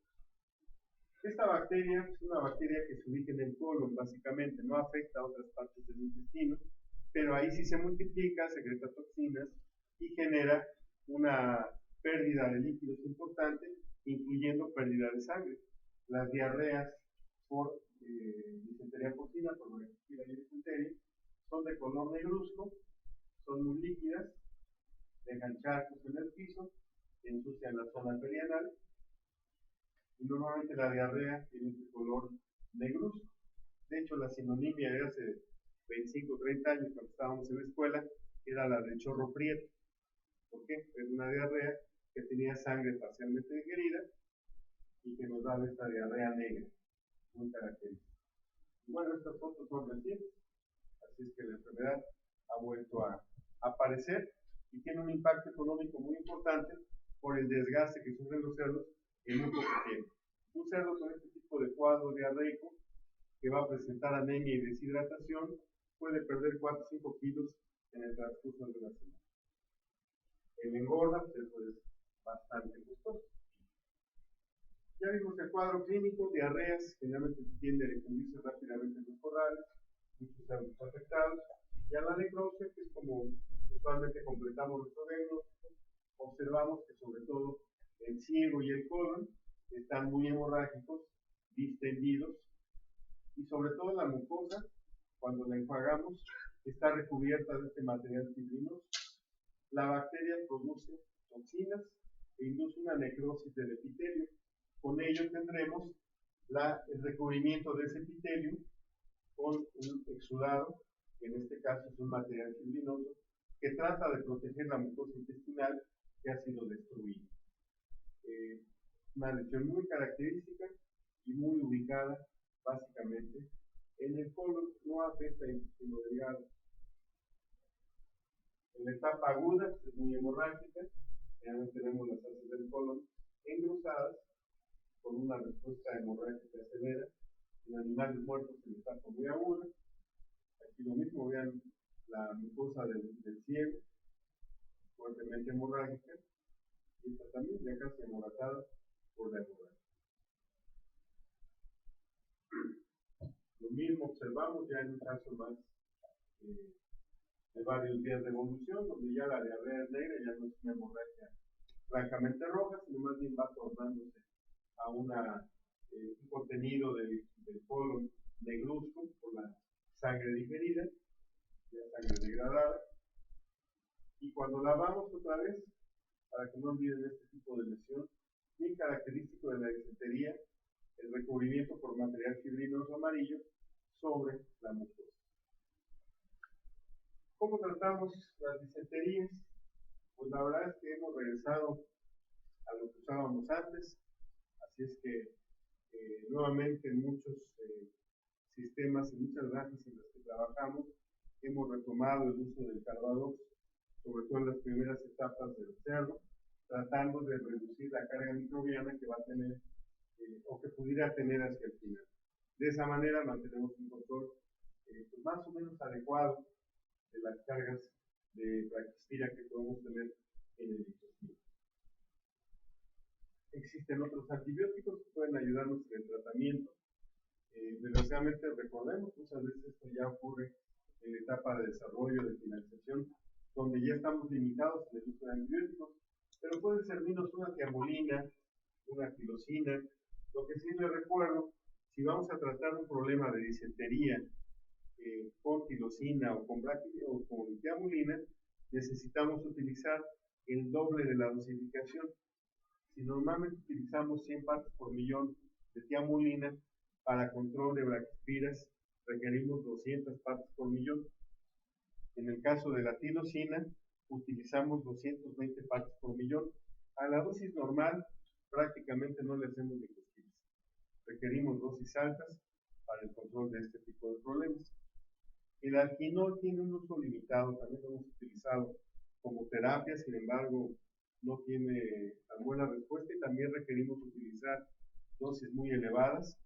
Esta bacteria es una bacteria que se ubica en el colon, básicamente, no afecta a otras partes del intestino, pero ahí sí se multiplica, secreta toxinas y genera una pérdida de líquidos importante, incluyendo pérdida de sangre. Las diarreas por disentería porcina, por Brachyspira y disentería, son de color negruzco, son muy líquidas, dejan charcos en el piso, ensucian la zona perianal, y normalmente la diarrea tiene este color negruzco. De hecho, la sinonimia de hace 25 o 30 años, cuando estábamos en la escuela, era la de chorro prieto. ¿Por qué? Es una diarrea que tenía sangre parcialmente digerida y que nos daba esta diarrea negra, muy característica. Y bueno, estas fotos son recientes, así es que la enfermedad ha vuelto a aparecer y tiene un impacto económico muy importante por el desgaste que sufren los cerdos en muy poco tiempo. Un cerdo con este tipo de cuadro diarreico que va a presentar anemia y deshidratación puede perder 4 o 5 kilos en el transcurso de una semana. El engorda, pues eso es bastante costoso. Ya vimos el cuadro clínico, diarreas, generalmente tiende a difundirse rápidamente en los corrales, muchos cerdos afectados, y a la necrosia, que es como usualmente completamos nuestro diagnóstico, observamos que sobre todo el ciego y el colon están muy hemorrágicos, distendidos, y sobre todo la mucosa, cuando la enjuagamos, está recubierta de este material fibrinoso. La bacteria produce toxinas e induce una necrosis del epitelio. Con ello tendremos el recubrimiento de ese epitelio con un exudado, que en este caso es un material fibrinoso, que trata de proteger la mucosa intestinal que ha sido destruida. Una lesión muy característica y muy ubicada básicamente en el colon, no afecta el intestino delgado. En la etapa aguda es muy hemorrágica, generalmente tenemos las heces del colon engrosadas con una respuesta hemorrágica severa. En animales muertos en etapa muy aguda. Aquí lo mismo, vean la mucosa del ciego, fuertemente hemorrágica, y esta también ya casi amoratada por la hemorragia. Lo mismo observamos ya en un caso más de varios días de evolución, donde ya la diarrea es negra, ya no es una hemorragia francamente roja, sino más bien va tornándose a un contenido del colon negruzco por la sangre digerida, ya sangre degradada. Y cuando lavamos otra vez, para que no olviden este tipo de lesión, bien característico de la disentería, el recubrimiento por material fibrinoso amarillo sobre la mucosa. ¿Cómo tratamos las disenterías? Pues la verdad es que hemos regresado a lo que usábamos antes, así es que nuevamente en muchos sistemas, en muchas granjas en las que trabajamos, hemos retomado el uso del Carbadox, sobre todo en las primeras etapas del cerdo, tratando de reducir la carga microbiana que va a tener o que pudiera tener hacia el final. De esa manera mantenemos un control pues más o menos adecuado de las cargas de braquispira que podemos tener en el intestino. Existen otros antibióticos que pueden ayudarnos en el tratamiento. Desgraciadamente, recordemos, muchas veces esto ya ocurre en la etapa de desarrollo, de finalización, donde ya estamos limitados en el uso de antibióticos, pero puede servirnos una tiamulina, una tirosina. Lo que sí les recuerdo, si vamos a tratar un problema de disentería con tirosina o con tiamulina, necesitamos utilizar el doble de la dosificación. Si normalmente utilizamos 100 partes por millón de tiamulina, para control de braquispiras requerimos 200 partes por millón. En el caso de la tirosina, utilizamos 220 partes por millón. A la dosis normal, prácticamente no le hacemos ni cosquillas. Requerimos dosis altas para el control de este tipo de problemas. El alquinol tiene un uso limitado, también lo hemos utilizado como terapia, sin embargo, no tiene tan buena respuesta y también requerimos utilizar dosis muy elevadas,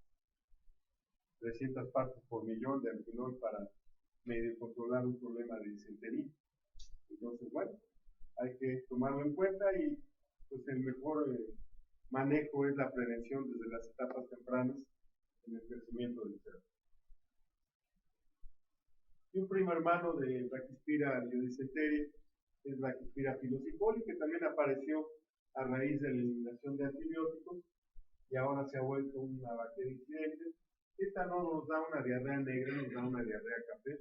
300 partes por millón de alquinol para medio controlar un problema de disentería. Entonces, bueno, hay que tomarlo en cuenta y pues el mejor manejo es la prevención desde las etapas tempranas en el crecimiento del cerdo. Y un primo hermano de braquispira biodisenteria es braquispira filosicoli, que también apareció a raíz de la eliminación de antibióticos y ahora se ha vuelto una bacteria incidente. Esta no nos da una diarrea negra, nos da una diarrea café.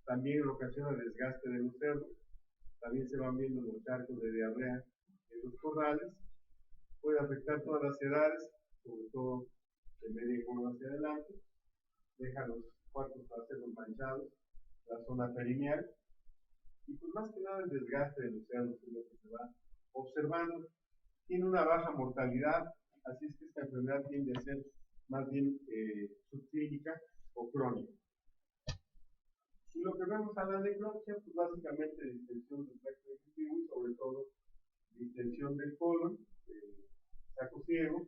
También ocasiona desgaste de los cerdos. También se van viendo los charcos de diarrea en los corrales. Puede afectar todas las edades, sobre todo de media engorda hacia adelante. Deja los cuartos traseros manchados, la zona perineal. Y pues más que nada el desgaste de los cerdos es lo que se va observando. Tiene una baja mortalidad, así es que esta enfermedad tiende a ser más bien subclínica o crónica. Y lo que vemos a la necropsia, pues básicamente distensión del tracto digestivo y sobre todo distensión del colon, saco ciego,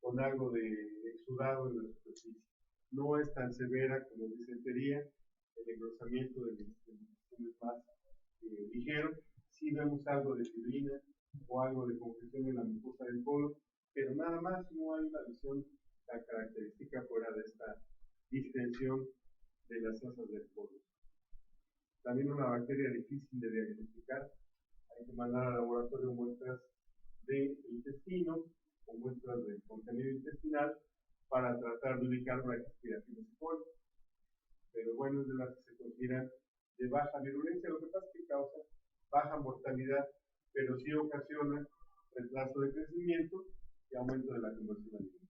con algo de exudado en la superficie. No es tan severa como disentería, el engrosamiento del intestino es más ligero. Sí vemos algo de fibrina o algo de congestión en la mucosa del colon, pero nada más, no hay una lesión tan característica fuera de esta distensión de las asas del colon. También una bacteria difícil de diagnosticar. Hay que mandar al laboratorio muestras de intestino o muestras de contenido intestinal para tratar de ubicar braquispira filosicoli. Pero bueno, es de las que se consideran de baja virulencia. Lo que pasa es que causa baja mortalidad, pero sí ocasiona retraso de crecimiento y aumento de la conversión alimentaria.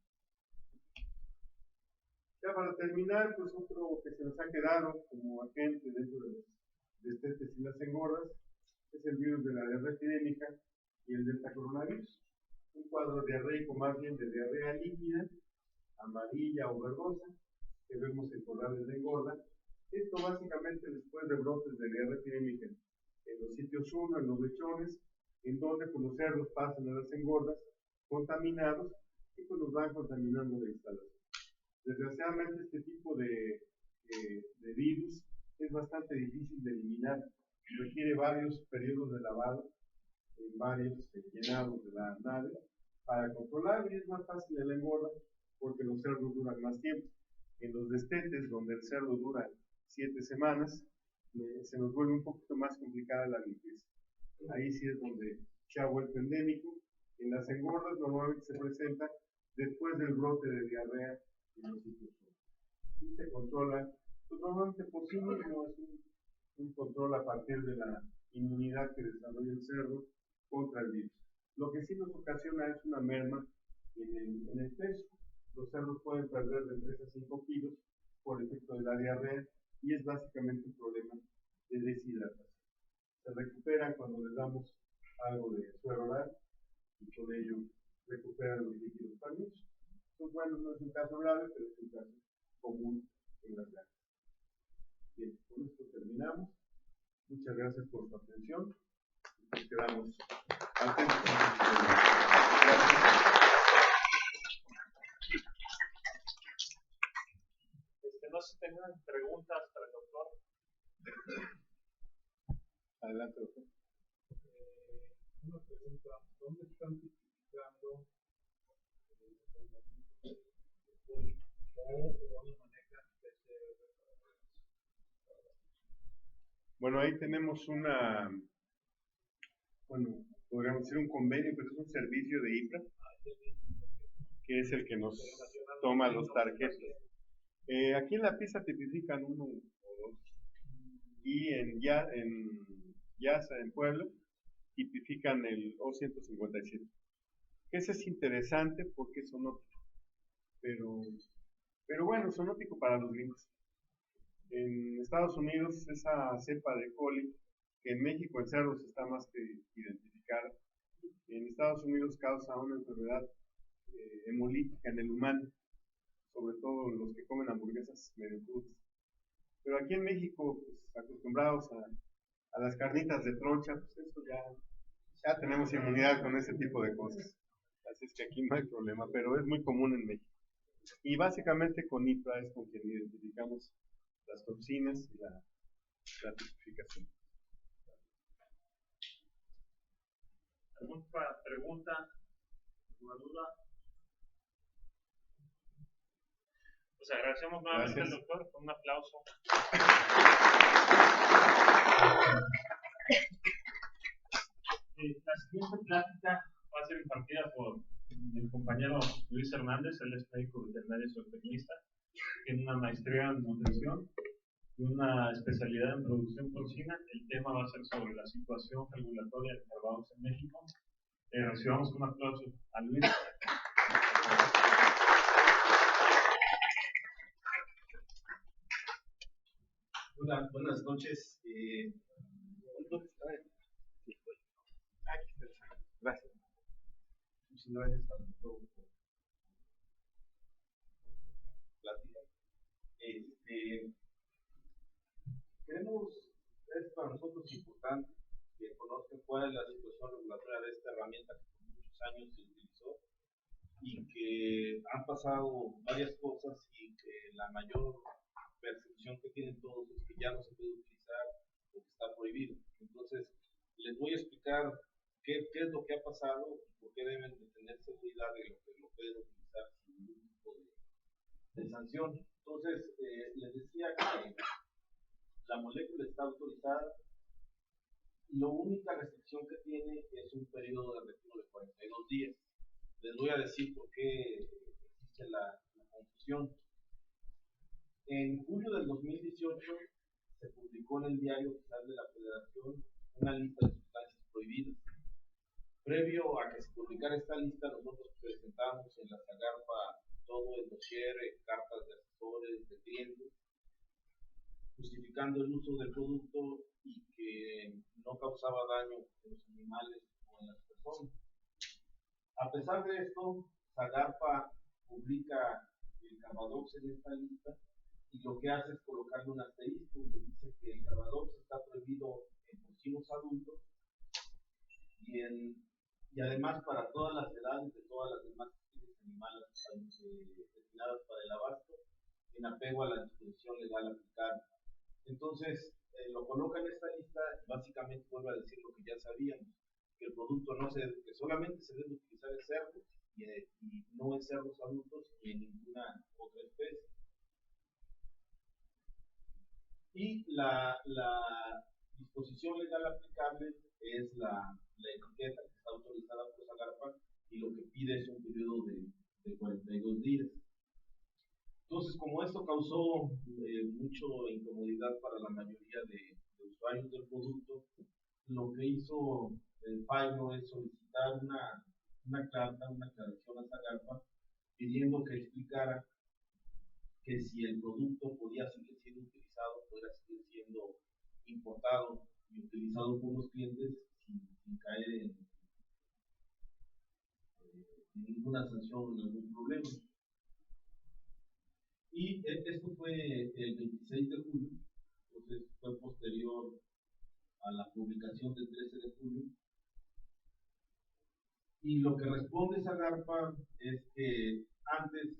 Ya para terminar, pues otro que se nos ha quedado como agente dentro de los destetes y las engordas es el virus de la diarrea epidémica y el delta coronavirus. Un cuadro diarreico más bien de diarrea líquida, amarilla o verdosa, que vemos en corrales de engorda. Esto básicamente después de brotes de diarrea epidémica en los sitios 1, en los lechones, en donde pues, los cerdos pasan a las engordas contaminados y pues los van contaminando la instalación. Desgraciadamente este tipo de virus es bastante difícil de eliminar, requiere varios periodos de lavado en varios llenados de la nave para controlar, y es más fácil en la engorda porque los cerdos duran más tiempo. En los destetes, donde el cerdo dura 7 semanas, se nos vuelve un poquito más complicada la limpieza. Ahí sí es donde se ha vuelto endémico. En las engordas normalmente se presenta después del brote de diarrea en los sitios. Y se controla, pues normalmente por sí mismo es un control a partir de la inmunidad que desarrolla el cerdo contra el virus. Lo que sí nos ocasiona es una merma en el peso. Los cerdos pueden perder de 3 a 5 kilos por efecto de la diarrea y es básicamente un problema de deshidratación. Se recuperan cuando les damos algo de suero oral y con ello recuperan los líquidos palmitos. Entonces, bueno, no es un caso grave, pero es un caso común en las granjas. Bien, con esto terminamos. Muchas gracias por su atención. Nos quedamos atentos. No sé si tengan preguntas para el doctor. Adelante, doctor. Una pregunta, ¿dónde están tipificando el poli o dónde manejan PCR? Bueno, ahí tenemos podríamos decir un convenio, pero es un servicio de IPRA, que es el que nos toma los tarjetas. Aquí en la pista tipifican 1 o 2, y en Yasa, en Puebla, tipifican el O157. Ese es interesante porque es zoonótico, pero bueno, zoonótico para los gringos. En Estados Unidos, esa cepa de coli, que en México en cerdos está más que identificada, en Estados Unidos causa una enfermedad hemolítica en el humano, sobre todo los que comen hamburguesas medio crudas. Pero aquí en México, pues, acostumbrados a las carnitas de troncha, pues eso ya tenemos inmunidad con ese tipo de cosas. Así es que aquí no hay problema, pero es muy común en México. Y básicamente con IPRA es con quien identificamos las toxinas y la tipificación. ¿Alguna pregunta? ¿Alguna duda? Pues agradecemos nuevamente al doctor, con un aplauso. La siguiente plática va a ser impartida por el compañero Luis Hernández, él es médico veterinario zootecnista, tiene una maestría en nutrición y una especialidad en producción porcina. El tema va a ser sobre la situación regulatoria de carbados en México. Recibamos un aplauso a Luis. Buenas noches. Gracias. Muchas gracias al doctor por la plática. Es para nosotros importante que conozcan cuál es la situación regulatoria de esta herramienta que por muchos años se utilizó y que han pasado varias cosas y que la mayor percepción que tienen todos es que ya no se puede utilizar o que está prohibido. Entonces, les voy a explicar qué es lo que ha pasado y por qué deben de tener seguridad de lo que lo pueden utilizar sin ningún tipo de sanción. Entonces, les decía que la molécula está autorizada y la única restricción que tiene es un periodo de retiro de 42 días. Les voy a decir por qué existe la confusión. En julio del 2018 se publicó en el Diario Oficial de la Federación una lista de sustancias prohibidas. Previo a que se publicara esta lista, nosotros presentamos en la Zagarpa todo el dossier, cartas de asesores, de clientes, justificando el uso del producto y que no causaba daño en los animales o en las personas. A pesar de esto, Zagarpa publica el Carbadox en esta lista y lo que hace es colocarle un asterisco que dice que el Carbadox está prohibido en porcinos adultos y además para todas las edades de todas las demás especies animales destinadas para el abasto, en apego a la disposición legal aplicable. Entonces, lo coloca en esta lista y básicamente vuelve a decir lo que ya sabíamos, que el producto que solamente se debe utilizar en cerdos y no en cerdos adultos y en ninguna otra especie. Y la disposición legal aplicable es la etiqueta que está autorizada por Zagarpa y lo que pide es un periodo de 42 días. Entonces, como esto causó mucha incomodidad para la mayoría de usuarios del producto, lo que hizo el PAINO es solicitar una aclaración a Zagarpa pidiendo que explicara que si el producto podía seguir siendo utilizado, podría seguir siendo importado y utilizado por los clientes sin caer en ninguna sanción o en algún problema. Y esto fue el 26 de julio, entonces fue posterior a la publicación del 13 de julio. Y lo que responde Zagarpa es que antes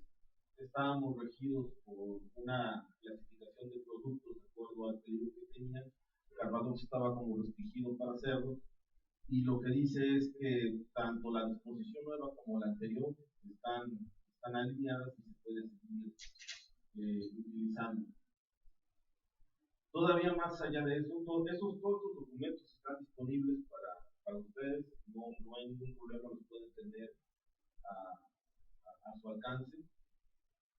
estábamos regidos por una clasificación de productos de acuerdo al peligro que tenían, Carbadox estaba como restringido para cerdos, y lo que dice es que tanto la disposición nueva como la anterior están alineadas y se puede seguir utilizando. Todavía más allá de eso, todos estos documentos están disponibles para ustedes, no hay ningún problema, los pueden tener a su alcance.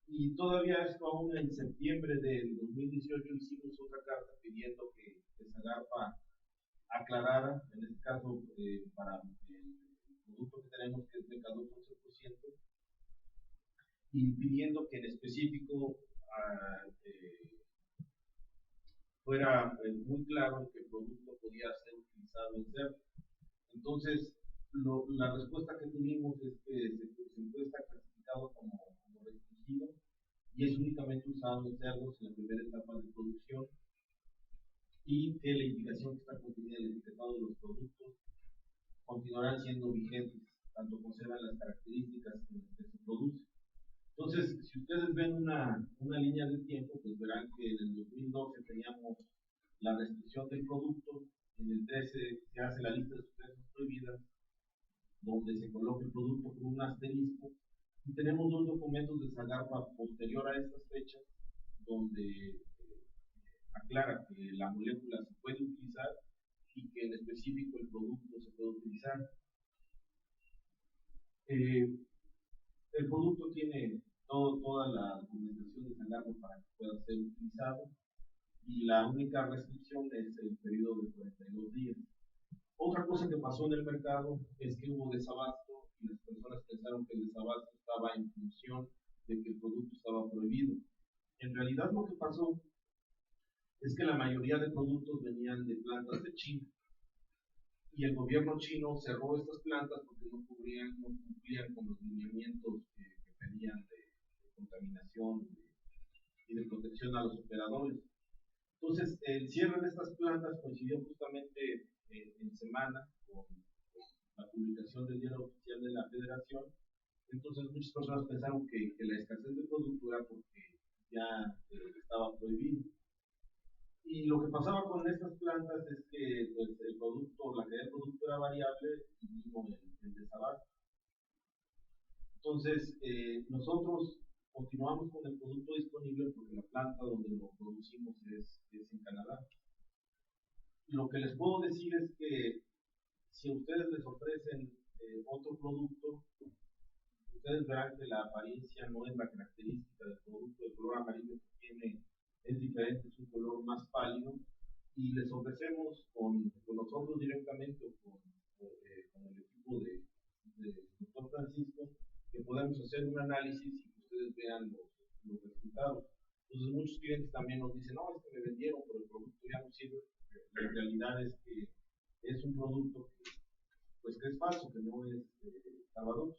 Y todavía esto aún en septiembre del 2018 hicimos otra carta pidiendo que Zagarpa aclarara, en este caso para el producto que tenemos, que es de 14%, y pidiendo que en específico fuera muy claro que el producto podía ser utilizado en cerdo. Entonces, la respuesta que tuvimos es que se encuentra clasificado como restringido y es únicamente usado en cerdos en la primera etapa de producción, y que la indicación que está contenida en el etiquetado de los productos continuarán siendo vigentes, tanto conservan las características en las que se produce. Entonces, si ustedes ven una línea del tiempo, pues verán que en el 2012 teníamos la restricción del producto, en el 13 se hace la lista de sustancias prohibidas, donde se coloca el producto con un asterisco, y tenemos dos documentos de Zagarpa posterior a estas fechas, donde aclara que la molécula se puede utilizar y que en específico el producto se puede utilizar. El producto tiene toda la documentación de Zagarpa para que pueda ser utilizado, y la única restricción es el periodo de 42 días. Otra cosa que pasó en el mercado es que hubo desabasto y las personas pensaron que el desabasto estaba en función de que el producto estaba prohibido. En realidad lo que pasó es que la mayoría de productos venían de plantas de China, y el gobierno chino cerró estas plantas porque no cumplían con los lineamientos que pedían de contaminación y de protección a los operadores. Entonces, el cierre de estas plantas coincidió justamente en semana con la publicación del diario oficial de la Federación. Entonces, muchas personas pensaron que la escasez de producto era porque ya estaba prohibido. Y lo que pasaba con estas plantas es que pues, el producto, la calidad del producto era variable y vino el desabasto. Entonces, nosotros continuamos con el producto disponible porque la planta donde lo producimos es en Canadá. Lo que les puedo decir es que si a ustedes les ofrecen otro producto, ustedes verán que la apariencia no es la característica del producto. El color amarillo que tiene es diferente, es un color más pálido, y les ofrecemos con nosotros directamente o con el equipo de Dr. Francisco, que podemos hacer un análisis y que ustedes vean los resultados. Entonces muchos clientes también nos dicen, no, es que me vendieron, pero el producto ya no sirve. La realidad es que es un producto que es falso, que no es Carbadox.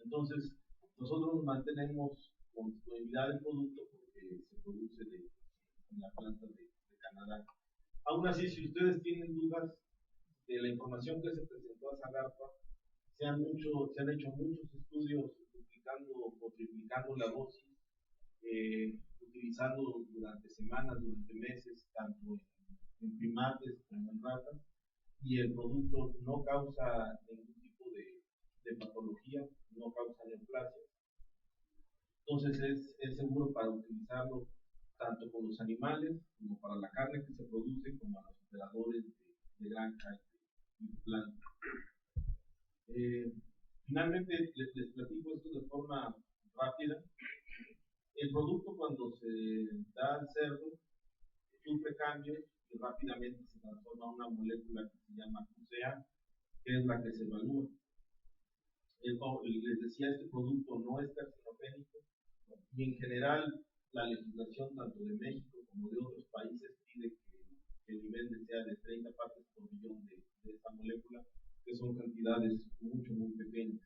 Entonces, nosotros mantenemos con disponibilidad del producto porque se produce en la planta de Canadá. Aún así, si ustedes tienen dudas de la información que se presentó a Zagarpa, se han hecho muchos estudios duplicando o triplicando la dosis, utilizando durante semanas, durante meses, tanto en primates como en ratas, y el producto no causa ningún tipo de patología, no causa neoplasia. Entonces es seguro para utilizarlo tanto con los animales como para la carne que se produce, como a los operadores de granja y de planta. Finalmente les platico esto de forma rápida. El producto, cuando se da al cerdo, sufre cambios y rápidamente se transforma en una molécula que se llama QCA, que es la que se evalúa. Les decía, este producto no es carcinogénico, y en general la legislación tanto de México como de otros países pide que el nivel sea de 30 partes por millón de esta molécula, que son cantidades muy pequeñas.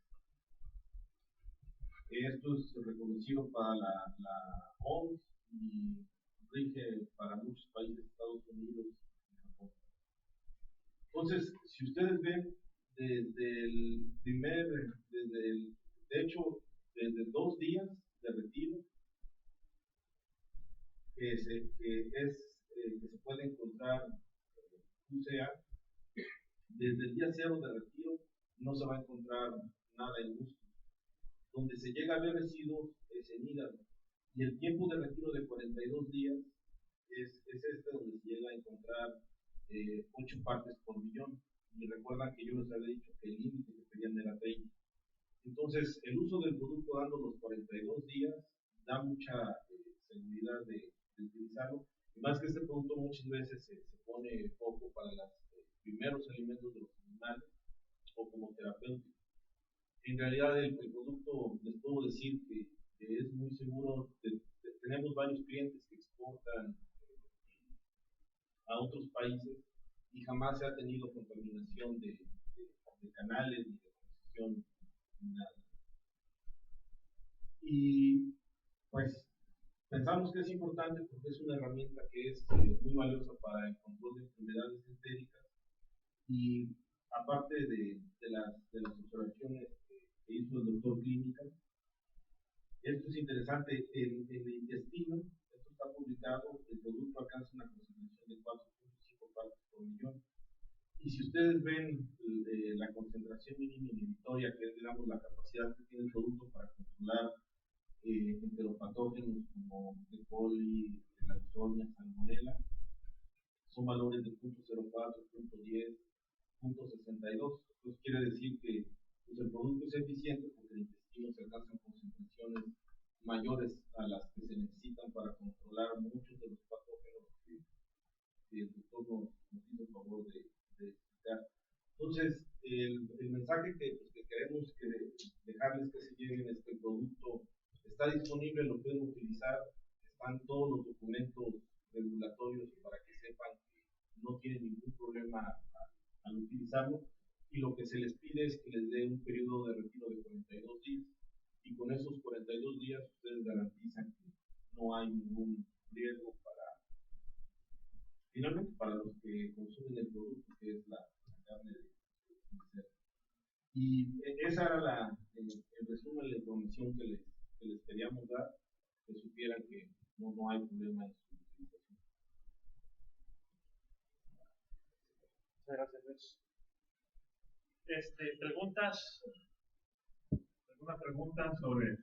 Esto es reconocido para la OMS y rige para muchos países, Estados Unidos y Japón. Entonces, si ustedes ven, desde 2 días de retiro, que se puede encontrar cero de retiro, no se va a encontrar nada en gusto. Donde se llega a ver residuos es en hígado. Y el tiempo de retiro de 42 días es donde se llega a encontrar 8 partes por millón. Y recuerdan que yo les había dicho que el límite que pedían era 30. Entonces, el uso del producto dando los 42 días da mucha seguridad de utilizarlo. Y más que este producto muchas veces se pone poco para los primeros alimentos de los animales o como terapéutico. En realidad el producto, les puedo decir que es muy seguro. Tenemos varios clientes que exportan a otros países y jamás se ha tenido contaminación de canales ni de concesión ni nada. Y pues pensamos que es importante porque es una herramienta que es muy valiosa para el control de enfermedades entéricas y aparte de las observaciones que hizo el doctor clínica, esto es interesante, en el intestino, esto está publicado, el producto alcanza una concentración de 4.5 partes por millón. Y si ustedes ven la concentración mínima inhibitoria, que es, digamos, la capacidad que tiene el producto para controlar enteropatógenos como E. coli, Lawsonia, Salmonella, son valores de 0.04, 0.10, 0.62. Entonces quiere decir que pues, el producto es eficiente porque el intestino se alcanzan concentraciones mayores a las que se necesitan para controlar muchos de los patógenos que el doctor nos hizo el favor de explicar. Entonces, el mensaje que queremos dejarles que se lleven es que el producto está disponible, lo pueden utilizar, están todos los documentos regulatorios para que sepan que no tienen ningún problema al utilizarlo, y lo que se les pide es que les dé un periodo de retiro de 42 días, y con esos 42 días ustedes garantizan que no hay ningún riesgo finalmente para los que consumen el producto, que es la carne de cerdo. Y esa era el resumen, la información que les queríamos dar, que supieran que no hay problema en su utilización. Muchas gracias, Luis. ¿Preguntas? ¿Alguna pregunta sobre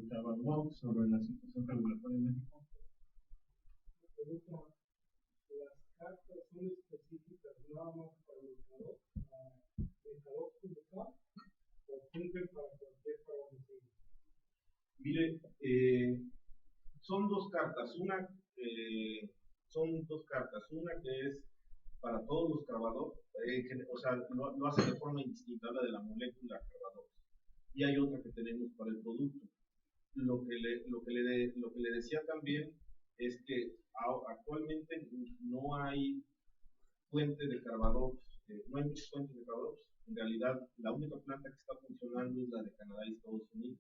Tabarbox, sobre la situación regulatoria en México? Pregunta, ¿las cartas son específicas nada más para el mercado o cumplen para cualquier parámetro? Mire, son dos cartas. Una que es para todos los Carbadox, o sea, lo hace de forma indistinta, habla de la molécula Carbadox. Y hay otra que tenemos para el producto. Lo que le decía también es que actualmente no hay fuente de Carbadox, no hay muchas fuentes de Carbadox. En realidad, la única planta que está funcionando es la de Canadá y Estados Unidos.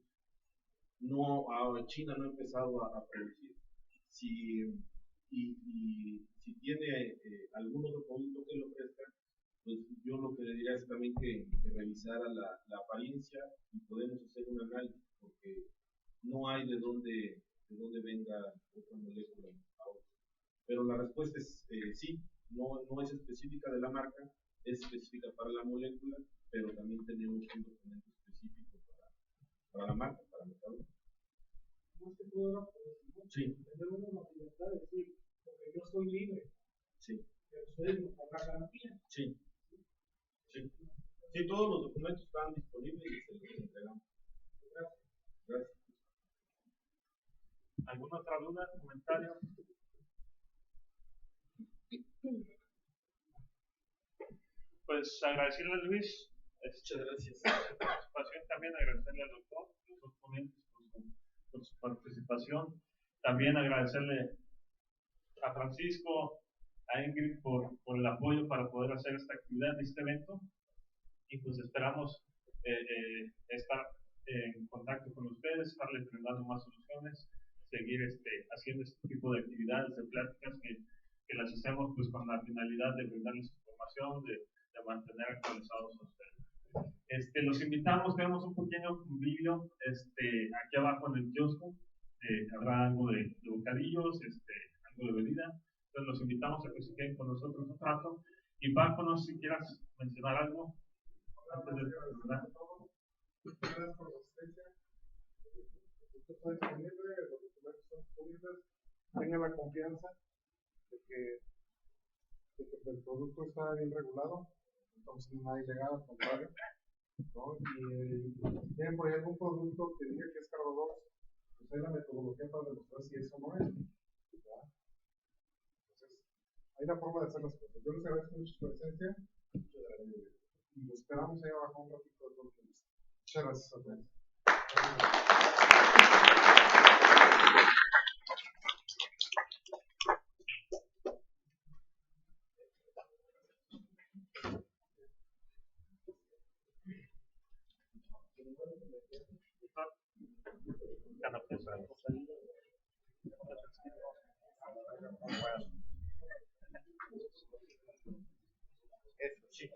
Ahora China no ha empezado a producir. Si tiene algún otro producto que lo ofrezca, pues yo lo que le diría es también que revisara la apariencia y podemos hacer un análisis, porque no hay de dónde venga otra molécula ahora. Pero la respuesta es sí, no es específica de la marca, es específica para la molécula, pero también tenemos un documento específico para la marca, para el mercado. Más que todo, sí. Tener una libertad de decir, porque yo soy libre. Sí. Pero ustedes nos dan la garantía. Sí. Sí. Sí, todos los documentos están disponibles y se los entregamos. Gracias. ¿Alguna otra duda, comentario? Pues agradecerle a Luis. Muchas gracias. Participación, también agradecerle al doctor, a los ponentes por su participación. También agradecerle a Francisco, a Ingrid por el apoyo para poder hacer esta actividad, este evento. Y pues esperamos estar en contacto con ustedes, estarles brindando más soluciones, seguir haciendo este tipo de actividades, de pláticas que las hacemos pues con la finalidad de brindarles información, de mantener actualizados a ustedes. Los invitamos, tenemos un pequeño convivio aquí abajo en el kiosco, habrá algo de bocadillos, algo de bebida, entonces los invitamos a que se queden con nosotros un rato. Y Paco, no sé si quieras mencionar algo. antes de terminar. Gracias por su asistencia. Esto está disponible, los documentos están disponibles. Tengan la confianza de que el producto está bien regulado. No estamos haciendo nada ilegal, al contrario, ¿no? Y si tienen por ahí algún producto que diga que es Carbo 2, pues hay la metodología para demostrar si eso no es. ¿Verdad? Entonces, hay la forma de hacer las cosas. Yo les agradezco mucho su presencia y lo esperamos ahí abajo un ratito de todo el tiempo. Muchas gracias a todos. Eso sí.